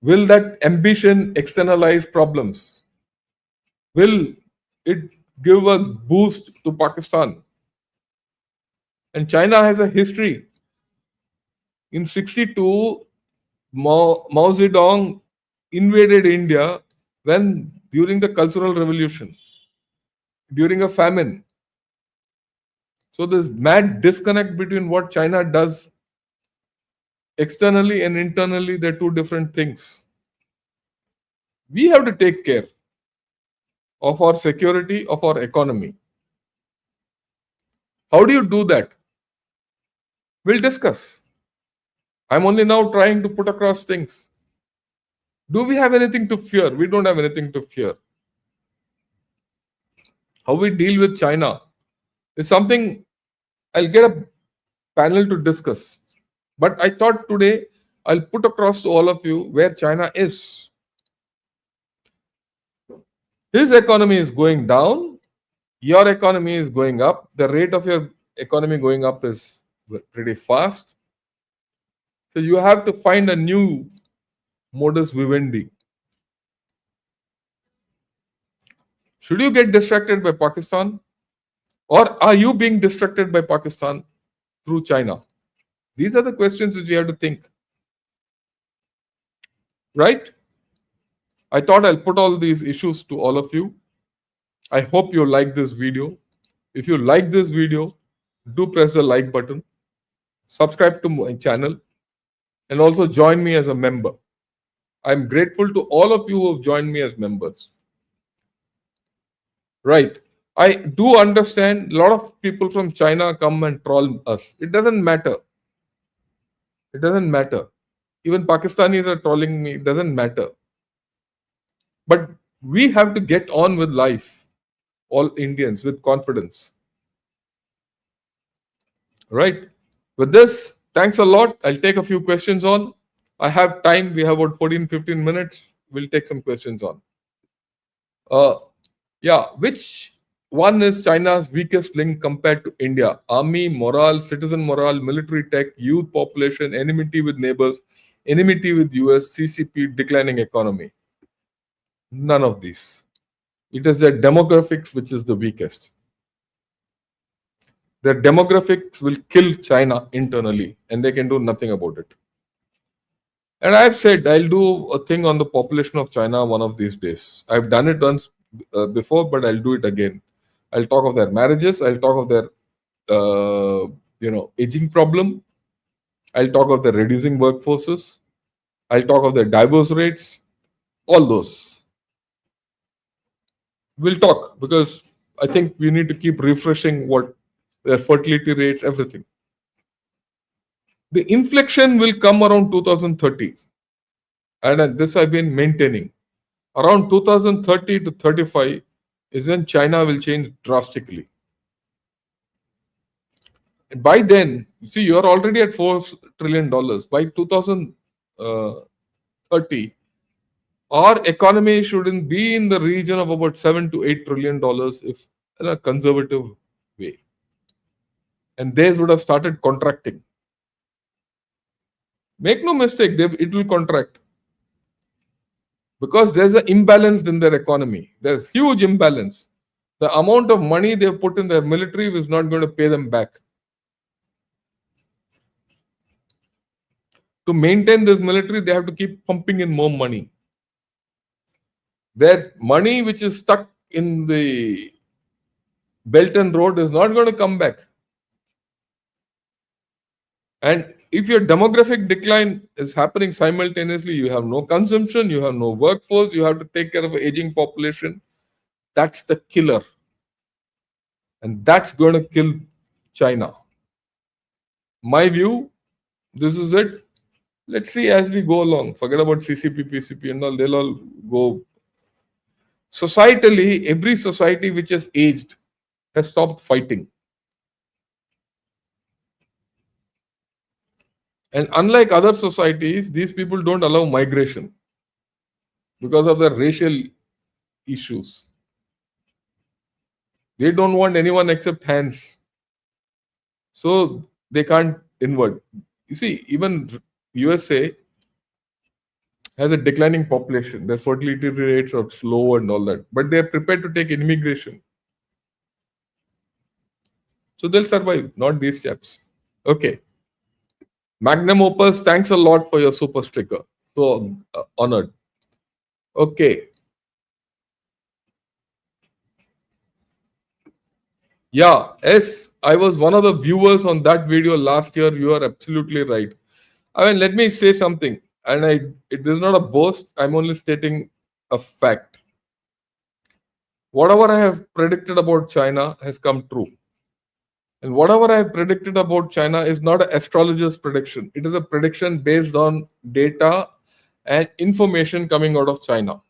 Will that ambition externalize problems? Will it give a boost to Pakistan? And China has a history. In 62, Mao Zedong invaded India when during the Cultural Revolution, during a famine. So this mad disconnect between what China does externally and internally, they're two different things. We have to take care of our security, of our economy. How do you do that? We'll discuss. I'm only now trying to put across things. Do we have anything to fear? We don't have anything to fear. How we deal with China is something I'll get a panel to discuss. But I thought today I'll put across to all of you where China is. His economy is going down, your economy is going up. The rate of your economy going up is pretty fast. So you have to find a new modus vivendi. Should you get distracted by Pakistan? Or are you being distracted by Pakistan through China? These are the questions which we have to think. Right? I thought I'll put all these issues to all of you. I hope you like this video. If you like this video, do press the like button, subscribe to my channel, and also join me as a member. I'm grateful to all of you who have joined me as members. Right. I do understand a lot of people from China come and troll us. It doesn't matter. It doesn't matter. Even Pakistanis are trolling me. It doesn't matter. But we have to get on with life, all Indians, with confidence. Right. With this, thanks a lot. I'll take a few questions on. I have time. We have about 14-15 minutes. We'll take some questions on. Which one is China's weakest link compared to India? Army, morale, citizen morale, military tech, youth population, enmity with neighbors, enmity with US, CCP, declining economy. None of these. It is their demographics which is the weakest. Their demographics will kill China internally and they can do nothing about it. And I've said I'll do a thing on the population of China one of these days. I've done it once before, but I'll do it again. I'll talk of their marriages. I'll talk of their, aging problem. I'll talk of their reducing workforces. I'll talk of their divorce rates. All those. We'll talk because I think we need to keep refreshing what their fertility rates, everything. The inflection will come around 2030. And this I've been maintaining. Around 2030 to 35 is when China will change drastically. And by then, you see, you're already at $4 trillion. By 2030, our economy shouldn't be in the region of about $7 to $8 trillion if in a conservative way. And theirs would have started contracting. Make no mistake, it will contract. Because there's an imbalance in their economy. There's huge imbalance. The amount of money they've put in their military is not going to pay them back. To maintain this military, they have to keep pumping in more money. Their money, which is stuck in the Belt and Road, is not going to come back. And if your demographic decline is happening simultaneously, you have no consumption, you have no workforce, you have to take care of an aging population. That's the killer. And that's going to kill China. My view, this is it. Let's see as we go along. Forget about CCP, PCP, and all. They'll all go. Societally, every society which has aged has stopped fighting. And unlike other societies, these people don't allow migration because of the racial issues. They don't want anyone except hands. So they can't invert. You see, even USA has a declining population. Their fertility rates are slow and all that. But they are prepared to take immigration. So they'll survive, not these chaps. Okay. Magnum Opus, thanks a lot for your super sticker. So honored. Okay. Yeah, yes, I was one of the viewers on that video last year. You are absolutely right. I mean, let me say something, and it is not a boast. I'm only stating a fact. Whatever I have predicted about China has come true. And whatever I have predicted about China is not an astrologer's prediction. It is a prediction based on data and information coming out of China.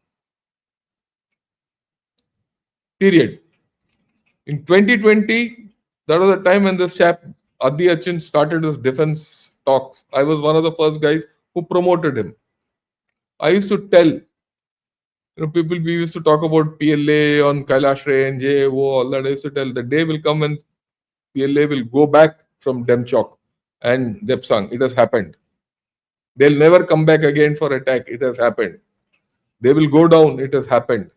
Period. In 2020, that was the time when this chap Adi Achin started his defense talks. I was one of the first guys who promoted him. I used to tell, people, we used to talk about PLA on Kailash Ray and JO, all that. I used to tell the day will come when PLA will go back from Demchok and Depsang. It has happened. They'll never come back again for attack. It has happened. They will go down. It has happened.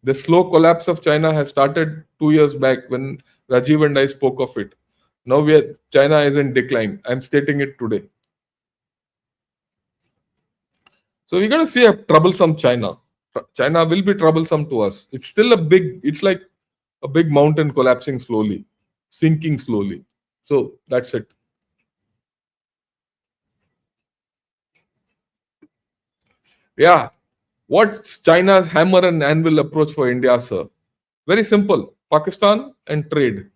The slow collapse of China has started 2 years back when Rajiv and I spoke of it. Now China is in decline. I'm stating it today. So we're going to see a troublesome China. China will be troublesome to us. It's still it's like a big mountain collapsing slowly, sinking slowly. So that's it. Yeah. What's China's hammer and anvil approach for India, sir? Very simple. Pakistan and trade.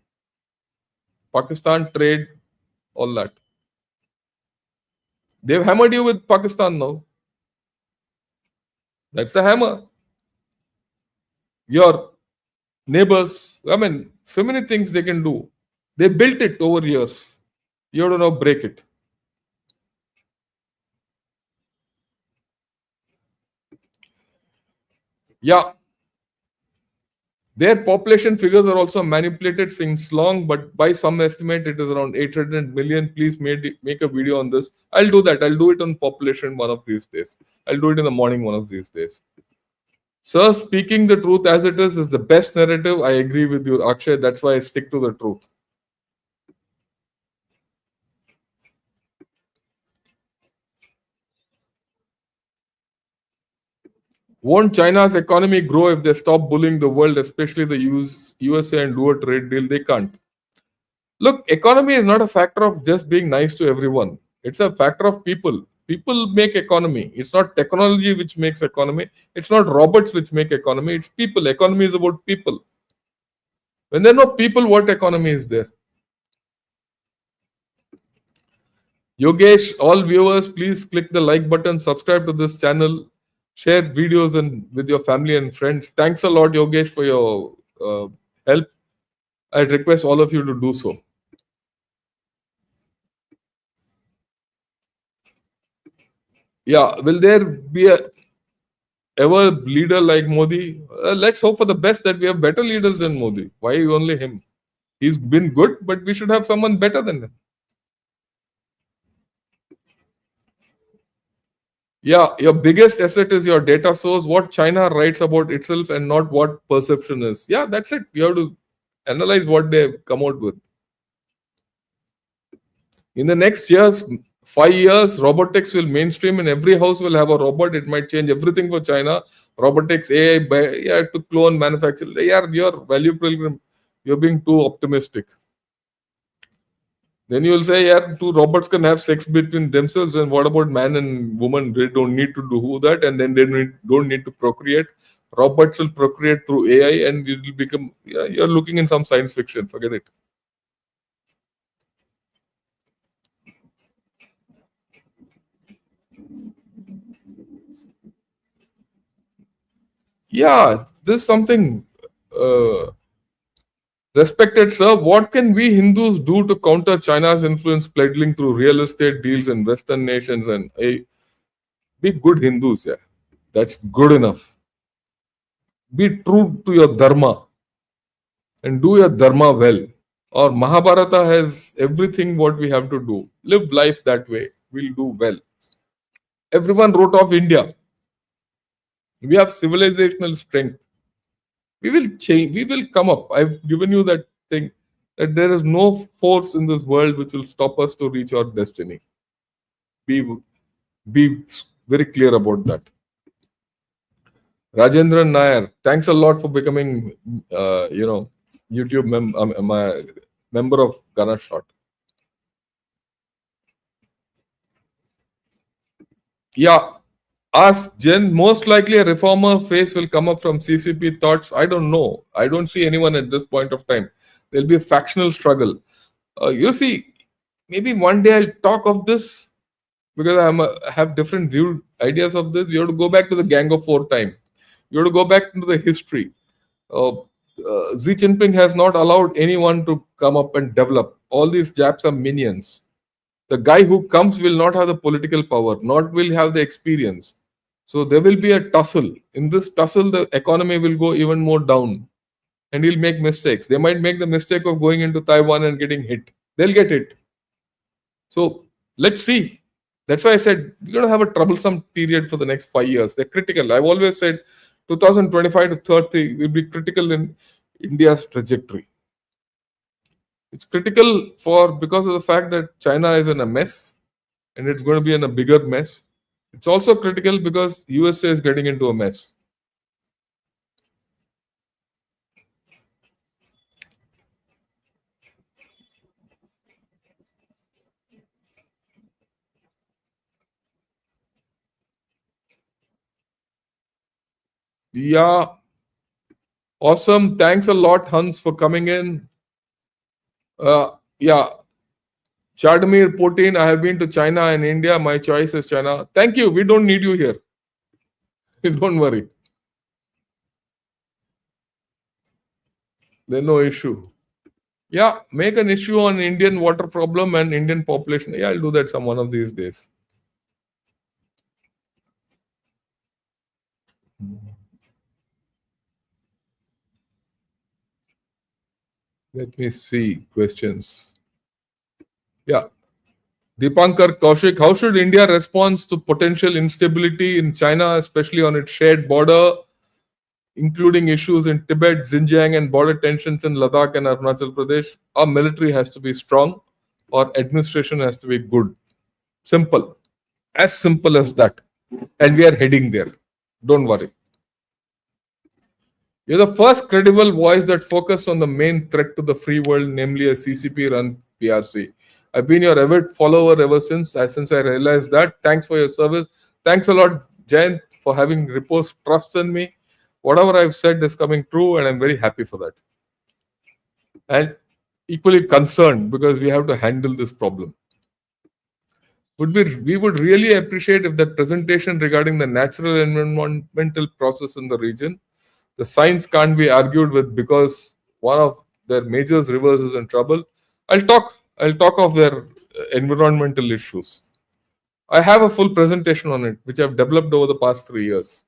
Pakistan, trade, all that. They've hammered you with Pakistan now. That's the hammer. Your neighbors, I mean, so many things they can do. They built it over years. You have to now break it. Yeah. Their population figures are also manipulated since long, but by some estimate, it is around 800 million. Please make a video on this. I'll do that. I'll do it on population one of these days. I'll do it in the morning one of these days. Sir, speaking the truth as it is the best narrative. I agree with you, Akshay. That's why I stick to the truth. Won't China's economy grow if they stop bullying the world, especially the USA, and do a trade deal? They can't. Look, economy is not a factor of just being nice to everyone. It's a factor of people. People make economy. It's not technology which makes economy. It's not robots which make economy. It's people. Economy is about people. When there are no people, what economy is there? Yogesh, all viewers, please click the like button, subscribe to this channel, share videos and with your family and friends. Thanks a lot, Yogesh, for your help. I request all of you to do so. Yeah, will there be a ever leader like Modi? Let's hope for the best that we have better leaders than Modi. Why only him? He's been good, but we should have someone better than him. Yeah, your biggest asset is your data source, what China writes about itself and not what perception is. Yeah, that's it. You have to analyze what they've come out with. In the next 5 years, robotics will mainstream and every house will have a robot. It might change everything for China. Robotics, AI, to clone, manufacture. Yeah, your value program, you're being too optimistic. Then you will say, yeah, two robots can have sex between themselves, and what about man and woman? They don't need to do that, and then they don't need to procreate. Robots will procreate through AI, and it will become. Yeah, you're looking in some science fiction. Forget it. Yeah, this is something. Uh, Respected sir, what can we Hindus do to counter China's influence peddling through real estate deals in Western nations and be good Hindus? Yeah, that's good enough. Be true to your dharma and do your dharma well. Or Mahabharata has everything what we have to do. Live life that way. We'll do well. Everyone wrote off India. We have civilizational strength. We will change. We will come up. I've given you that thing that there is no force in this world which will stop us to reach our destiny. Be be very clear about that. Rajendran Nair, thanks a lot for becoming, YouTube my member of Ghana Shot. Yeah, ask Jen. Most likely, a reformer face will come up from CCP thoughts. I don't know. I don't see anyone at this point of time. There'll be a factional struggle. You see, maybe one day I'll talk of this because I have different view ideas of this. You have to go back to the Gang of Four time. You have to go back into the history. Xi Jinping has not allowed anyone to come up and develop. All these Japs are minions. The guy who comes will not have the political power, not will have the experience. So there will be a tussle. In this tussle, the economy will go even more down, and he'll make mistakes. They might make the mistake of going into Taiwan and getting hit. They'll get hit. So let's see. That's why I said we're going to have a troublesome period for the next 5 years. They're critical. I've always said 2025 to 30 will be critical in India's trajectory. It's critical for because of the fact that China is in a mess and it's going to be in a bigger mess. It's also critical because USA is getting into a mess. Yeah, awesome. Thanks a lot, Hans, for coming in. Yeah, Chardamir Putin, I have been to China and India. My choice is China. Thank you. We don't need you here. Don't worry. There's no issue. Yeah, make an issue on Indian water problem and Indian population. Yeah, I'll do that some one of these days. Let me see questions. Yeah. Deepankar Kaushik, how should India respond to potential instability in China, especially on its shared border, including issues in Tibet, Xinjiang, and border tensions in Ladakh and Arunachal Pradesh? Our military has to be strong, our administration has to be good. Simple. As simple as that. And we are heading there. Don't worry. You're the first credible voice that focused on the main threat to the free world, namely a CCP run PRC. I've been your avid follower ever since I realized that. Thanks for your service. Thanks a lot, Jayant, for having reposed trust in me. Whatever I've said is coming true, and I'm very happy for that. And equally concerned because we have to handle this problem. We would really appreciate if that presentation regarding the natural environmental process in the region. The science can't be argued with because one of their major rivers is in trouble. I'll talk of their environmental issues. I have a full presentation on it, which I've developed over the past 3 years.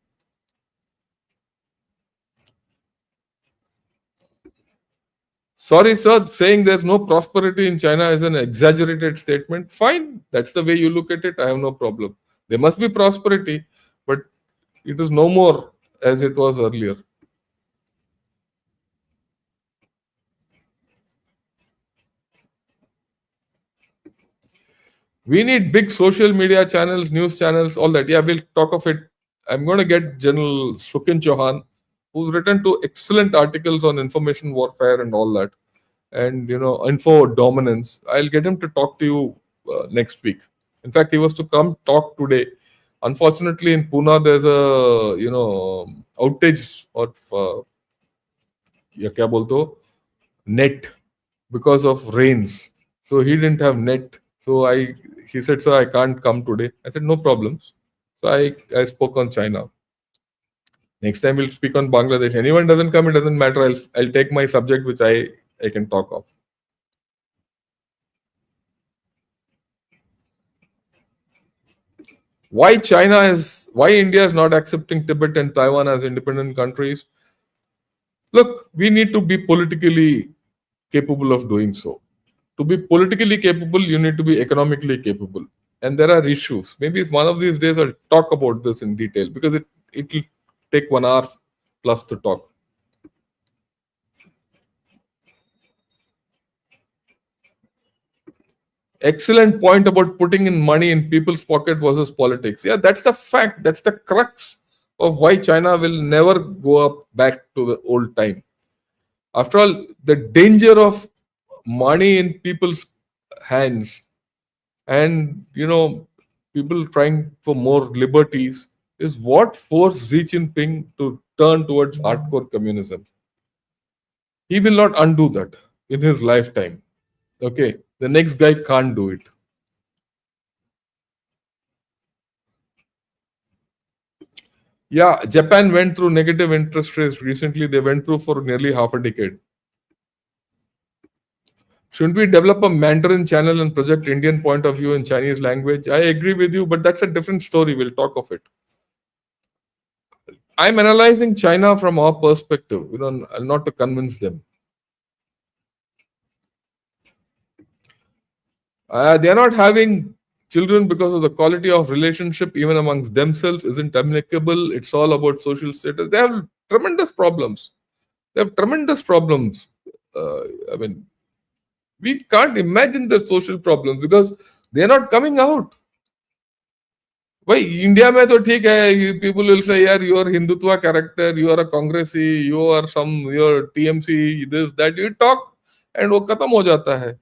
Sorry, sir, saying there's no prosperity in China is an exaggerated statement. Fine, that's the way you look at it. I have no problem. There must be prosperity, but it is no more as it was earlier. We need big social media channels, news channels, all that. Yeah, we'll talk of it. I'm going to get General Shukin Chauhan, who's written two excellent articles on information warfare and all that, and info dominance. I'll get him to talk to you next week. In fact, he was to come talk today. Unfortunately, in Pune, there's a outage of या क्या बोलते हो net because of rains. So he didn't have net. So he said, "So I can't come today." I said, "No problems." So I spoke on China. Next time we'll speak on Bangladesh. Anyone doesn't come, it doesn't matter. I'll take my subject which I can talk of. Why India is not accepting Tibet and Taiwan as independent countries? Look, we need to be politically capable of doing so. To be politically capable, you need to be economically capable. And there are issues. Maybe one of these days I'll talk about this in detail because it will take 1 hour plus to talk. Excellent point about putting in money in people's pocket versus politics. Yeah, that's the fact. That's the crux of why China will never go up back to the old time. After all, the danger of money in people's hands and people trying for more liberties is what forced Xi Jinping to turn towards hardcore communism. He will not undo that in his lifetime. Okay, the next guy can't do it. Yeah, Japan went through negative interest rates recently. They went through for nearly half a decade. Shouldn't we develop a Mandarin channel and project Indian point of view in Chinese language? I agree with you, but that's a different story. We'll talk of it. I'm analyzing China from our perspective, not to convince them. They are not having children because of the quality of relationship even amongst themselves isn't amicable. It's all about social status. They have tremendous problems. They have tremendous problems. I mean, we can't imagine the social problems because they are not coming out. भाई India में तो ठीक है people will say यार you are Hindutva character you are a कांग्रेसी you are some your TMC this that you talk and वो खत्म हो जाता है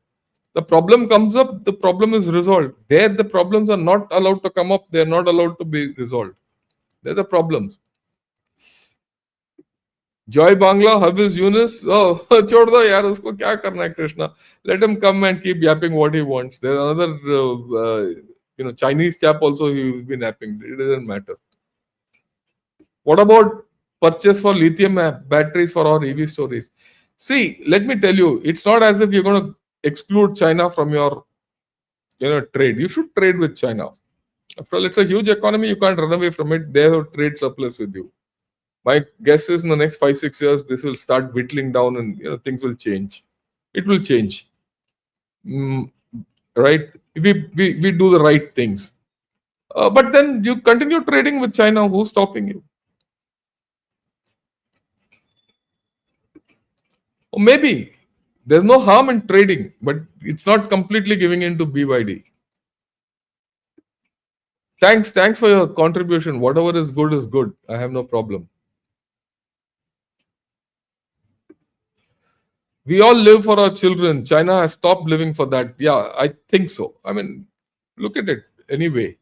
the problem comes up the problem is resolved there the problems are not allowed to come up they are not allowed to be resolved they're the problems Joy Bangla Hafiz Yunus oh छोड़ दो यार उसको क्या करना है Krishna let him come and keep yapping what he wants there's another Chinese chap also who's been yapping it doesn't matter. What about purchase for lithium batteries for our EV stories? See, let me tell you, it's not as if you're going to exclude China from your trade. You should trade with China. After all, it's a huge economy. You can't run away from it. They have trade surplus with you. My guess is in the next 5-6 years, this will start whittling down and things will change. It will change. Right? We do the right things. But then you continue trading with China. Who's stopping you? Or maybe there's no harm in trading, but it's not completely giving in to BYD. Thanks for your contribution. Whatever is good is good. I have no problem. We all live for our children. China has stopped living for that. Yeah, I think so. I mean, look at it anyway.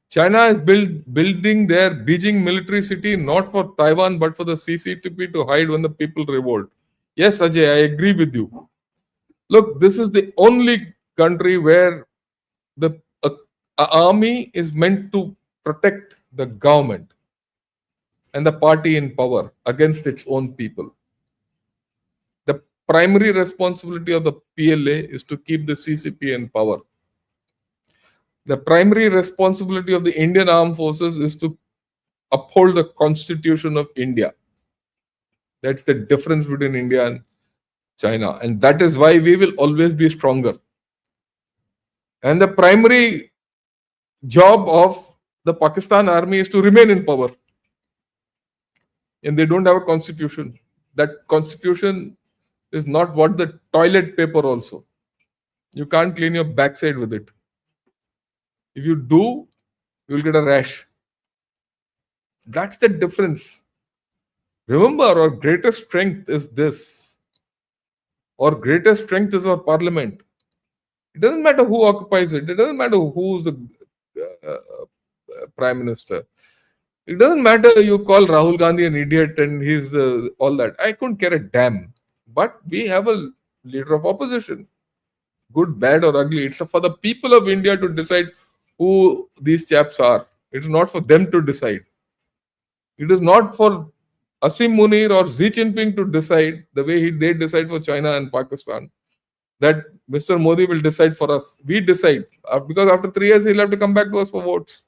China is building their Beijing military city not for Taiwan but for the CCTV to hide when the people revolt. Yes, Ajay, I agree with you. Look, this is the only country where the army is meant to protect the government and the party in power against its own people. The primary responsibility of the PLA is to keep the CCP in power. The primary responsibility of the Indian Armed Forces is to uphold the Constitution of India. That's the difference between India and China. And that is why we will always be stronger. And the primary job of the Pakistan army is to remain in power. And they don't have a constitution. That constitution is not what the toilet paper also. You can't clean your backside with it. If you do, you'll get a rash. That's the difference. Remember, our greatest strength is this. Our greatest strength is our parliament. It doesn't matter who occupies it. It doesn't matter who's the prime minister. It doesn't matter you call Rahul Gandhi an idiot and he's all that. I couldn't care a damn. But we have a leader of opposition, good, bad, or ugly. It's for the people of India to decide who these chaps are. It's not for them to decide. It is not for Asim Munir or Xi Jinping to decide the way they decide for China and Pakistan. That Mr. Modi will decide for us. We decide. Because after 3 years, he'll have to come back to us for votes.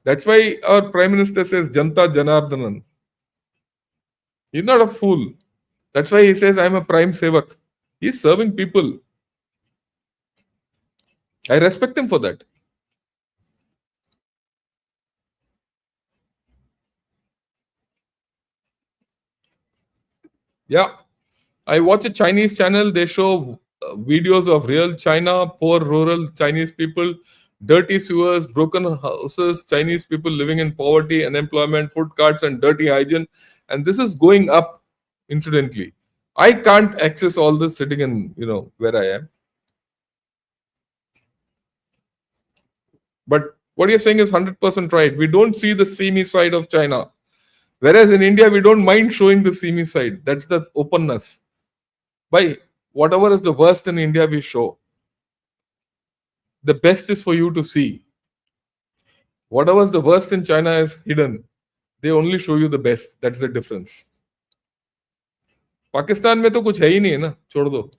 That's why our Prime Minister says Janta Janardhanan. He's not a fool. That's why he says, I'm a prime sevak. He's serving people. I respect him for that. Yeah. I watch a Chinese channel. They show videos of real China, poor rural Chinese people, dirty sewers, broken houses, Chinese people living in poverty, unemployment, food carts, and dirty hygiene. And this is going up, incidentally. I can't access all this sitting in, where I am. But what you're saying is 100% right. We don't see the seamy side of China. Whereas in India, we don't mind showing the seamy side. That's the openness. By whatever is the worst in India, we show. The best is for you to see. Whatever's the worst in China is hidden. They only show you the best. That's the difference. Pakistan में तो कुछ है ही नहीं है ना, छोड़ दो.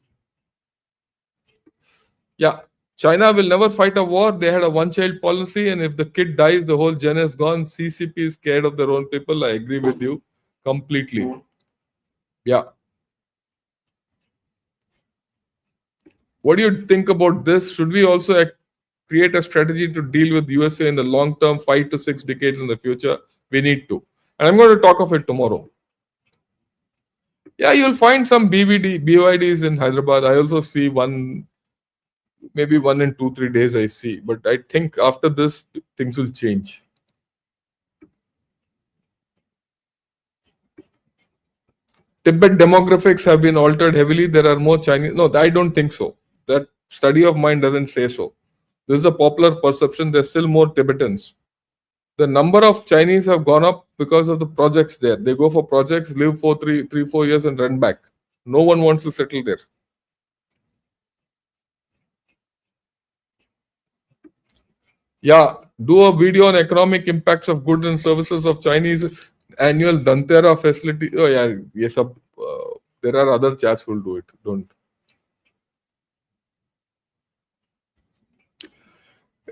Yeah, China will never fight a war. They had a one-child policy, and if the kid dies, the whole gen is gone. CCP is scared of their own people. I agree with you completely. Yeah. What do you think about this? Should we also create a strategy to deal with USA in the long term, 5 to 6 decades in the future? We need to. And I'm going to talk of it tomorrow. Yeah, you'll find some BYDs in Hyderabad. I also see one, maybe 1 in 2-3 days I see. But I think after this, things will change. Tibet demographics have been altered heavily. There are more Chinese. No, I don't think so. That study of mine doesn't say so. This is a popular perception. There's still more Tibetans. The number of Chinese have gone up because of the projects there. They go for projects, live for 4 years and run back. No one wants to settle there. Yeah, do a video on economic impacts of goods and services of Chinese annual Dantera facility. Oh yeah, yes. There are other chats who will do it. Don't.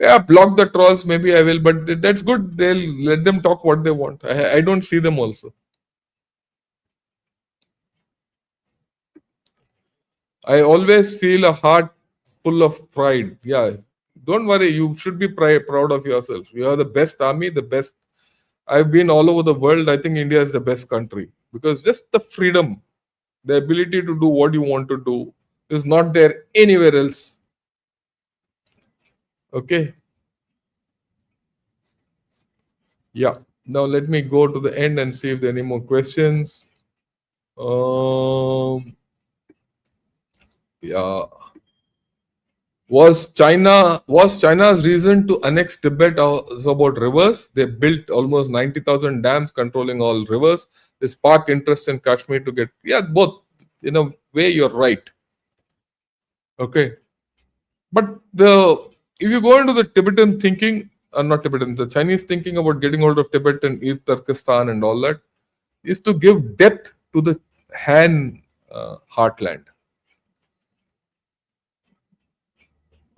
Yeah, block the trolls. Maybe I will, but that's good. They'll let them talk what they want. I don't see them also. I always feel a heart full of pride. Yeah, don't worry. You should be proud of yourself. You are the best army, the best. I've been all over the world. I think India is the best country because just the freedom, the ability to do what you want to do is not there anywhere else. Okay. Yeah. Now let me go to the end and see if there are any more questions. Yeah. Was China's reason to annex Tibet about rivers? They built almost 90,000 dams controlling all rivers. They spark interest in Kashmir to get both. In a way, you're right. Okay, but if you go into the Tibetan thinking, not Tibetan, the Chinese thinking about getting hold of Tibet and East Turkestan and all that is to give depth to the Han heartland.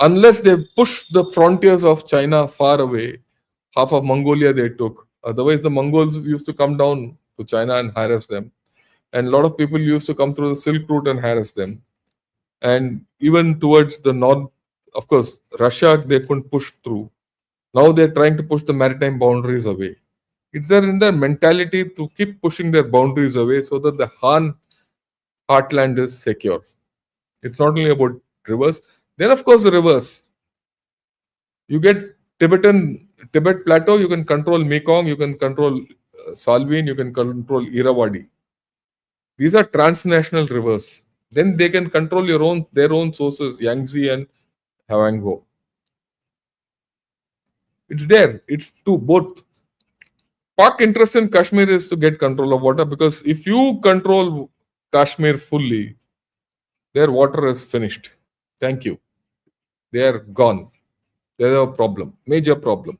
Unless they push the frontiers of China far away, half of Mongolia they took. Otherwise, the Mongols used to come down to China and harass them. And a lot of people used to come through the Silk Route and harass them. And even towards the north, of course, Russia, they couldn't push through. Now they're trying to push the maritime boundaries away. It's in their mentality to keep pushing their boundaries away so that the Han heartland is secure. It's not only about rivers. Then, of course, the rivers. You get Tibet Plateau, you can control Mekong, you can control Salween, you can control Irrawaddy. These are transnational rivers. Then they can control their own sources, Yangtze and Havango. It's there. It's to both. Pak interest in Kashmir is to get control of water, because if you control Kashmir fully, their water is finished. Thank you. They are gone. There's a problem, major problem.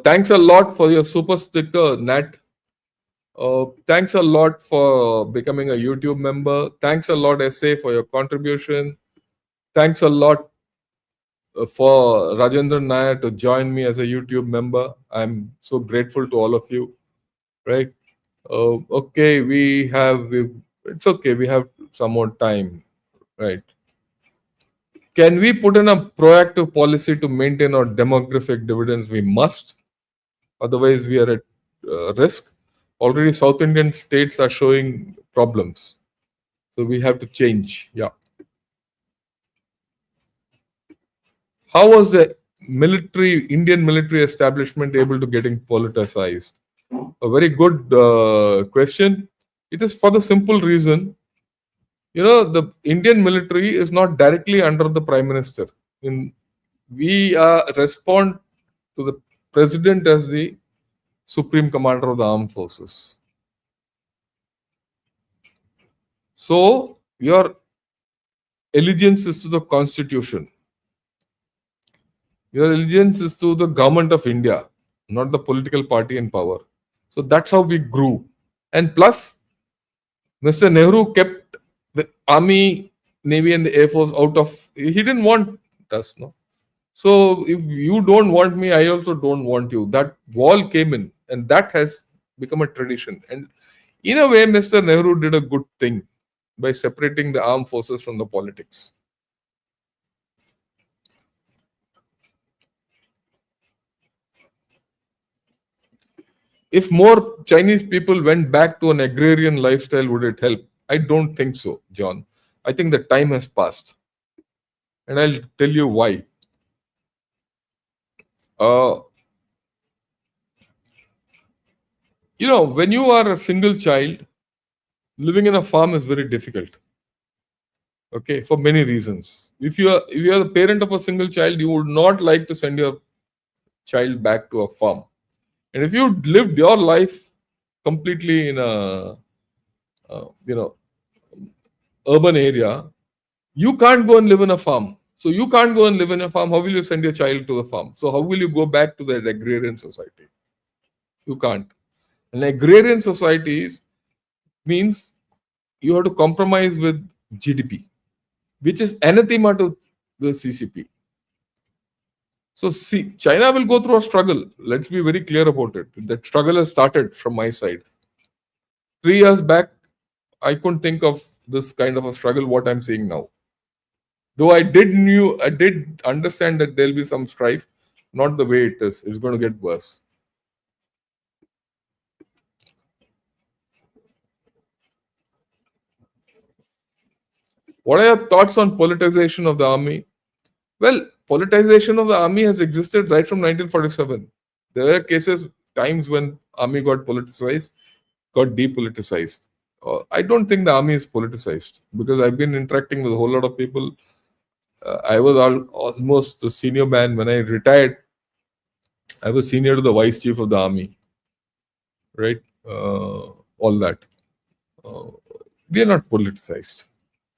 Thanks a lot for your super sticker, Nat. Thanks a lot for becoming a YouTube member. Thanks a lot, SA, for your contribution. Thanks a lot for Rajendran Nair to join me as a YouTube member. I'm so grateful to all of you. Right? Okay, it's okay. We have some more time. Right? Can we put in a proactive policy to maintain our demographic dividends? We must. Otherwise, we are at risk. Already, South Indian states are showing problems. So we have to change. Yeah. How was the Indian military establishment able to getting politicized? A very good question. It is for the simple reason, the Indian military is not directly under the Prime Minister. We respond to the President as the Supreme Commander of the Armed Forces. So your allegiance is to the Constitution. Your allegiance is to the government of India, not the political party in power. So that's how we grew. And plus, Mr. Nehru kept the army, navy, and the air force out of. He didn't want us, no. So if you don't want me, I also don't want you. That wall came in, and that has become a tradition. And in a way, Mr. Nehru did a good thing by separating the armed forces from the politics. If more Chinese people went back to an agrarian lifestyle, would it help? I don't think so, John. I think the time has passed. And I'll tell you why. When you are a single child, living in a farm is very difficult. Okay, for many reasons. If you are the parent of a single child, you would not like to send your child back to a farm. And if you lived your life completely in a urban area, you can't go and live in a farm. So you can't go and live in a farm. How will you send your child to the farm? So how will you go back to that agrarian society? You can't. And agrarian societies means you have to compromise with GDP, which is anathema to the CCP. So see, China will go through a struggle. Let's be very clear about it. That struggle has started from my side. 3 years back, I couldn't think of this kind of a struggle, what I'm seeing now. Though I did understand that there'll be some strife, not the way it is. It's going to get worse. What are your thoughts on politicization of the army? Well, politicization of the army has existed right from 1947. There were times when army got politicized, got depoliticized. I don't think the army is politicized, because I've been interacting with a whole lot of people. I was almost a senior man when I retired. I was senior to the vice chief of the army, right? All that. We are not politicized.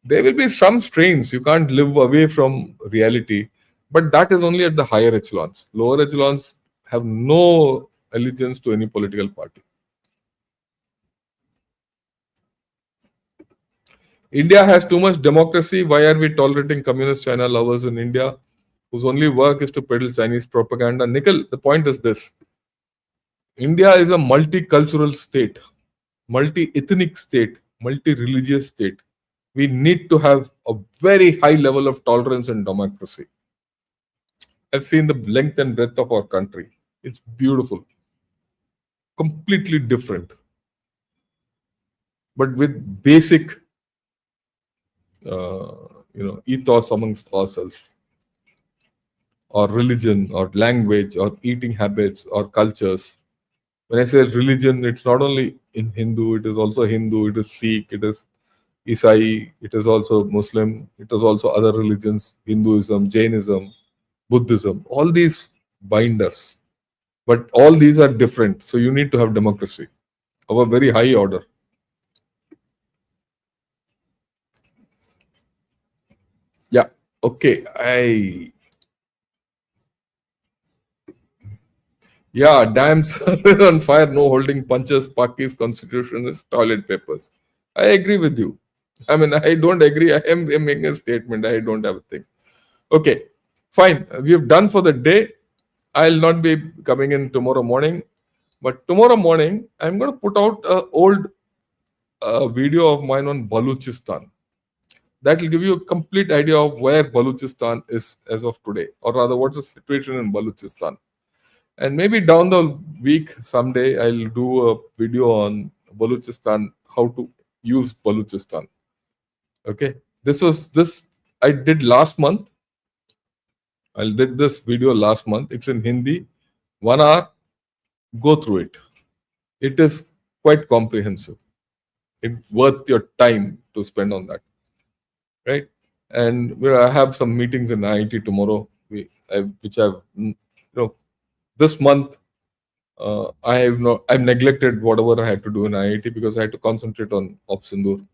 There will be some strains. You can't live away from reality, but that is only at the higher echelons. Lower echelons have no allegiance to any political party. India has too much democracy. Why are we tolerating communist China lovers in India, whose only work is to peddle Chinese propaganda? Nikhil, the point is this. India is a multicultural state, multi-ethnic state, multi-religious state. We need to have a very high level of tolerance and democracy. I've seen the length and breadth of our country. It's beautiful. Completely different. But with basic ethos amongst ourselves, or religion, or language, or eating habits, or cultures. When I say religion, it's not only in Hindu, it is also Hindu, it is Sikh, it is Isai, it is also Muslim, it is also other religions, Hinduism, Jainism, Buddhism. All these bind us. But all these are different. So you need to have democracy of a very high order. Yeah. Okay. Yeah, dams are on fire, no holding punches, Paki's constitution is toilet papers. I agree with you. I mean, I don't agree. I'm making a statement. I don't have a thing. Okay, fine. We have done for the day. I'll not be coming in tomorrow morning. But tomorrow morning, I'm going to put out an old video of mine on Baluchistan. That will give you a complete idea of where Baluchistan is as of today, or rather, what's the situation in Baluchistan. And maybe down the week, someday, I'll do a video on Baluchistan, how to use Baluchistan. Okay, this I did last month. I did this video last month. It's in Hindi, 1 hour. Go through it. It is quite comprehensive. It's worth your time to spend on that, right? And I have some meetings in IIT tomorrow, which this month I've neglected whatever I had to do in IIT because I had to concentrate on Op Sindoor,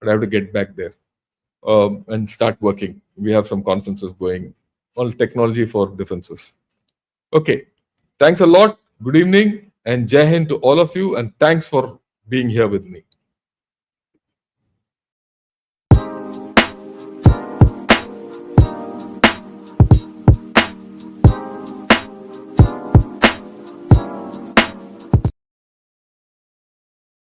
but I have to get back there and start working. We have some conferences going on technology for defenses. Okay, thanks a lot. Good evening and Jai Hind to all of you, and thanks for being here with me.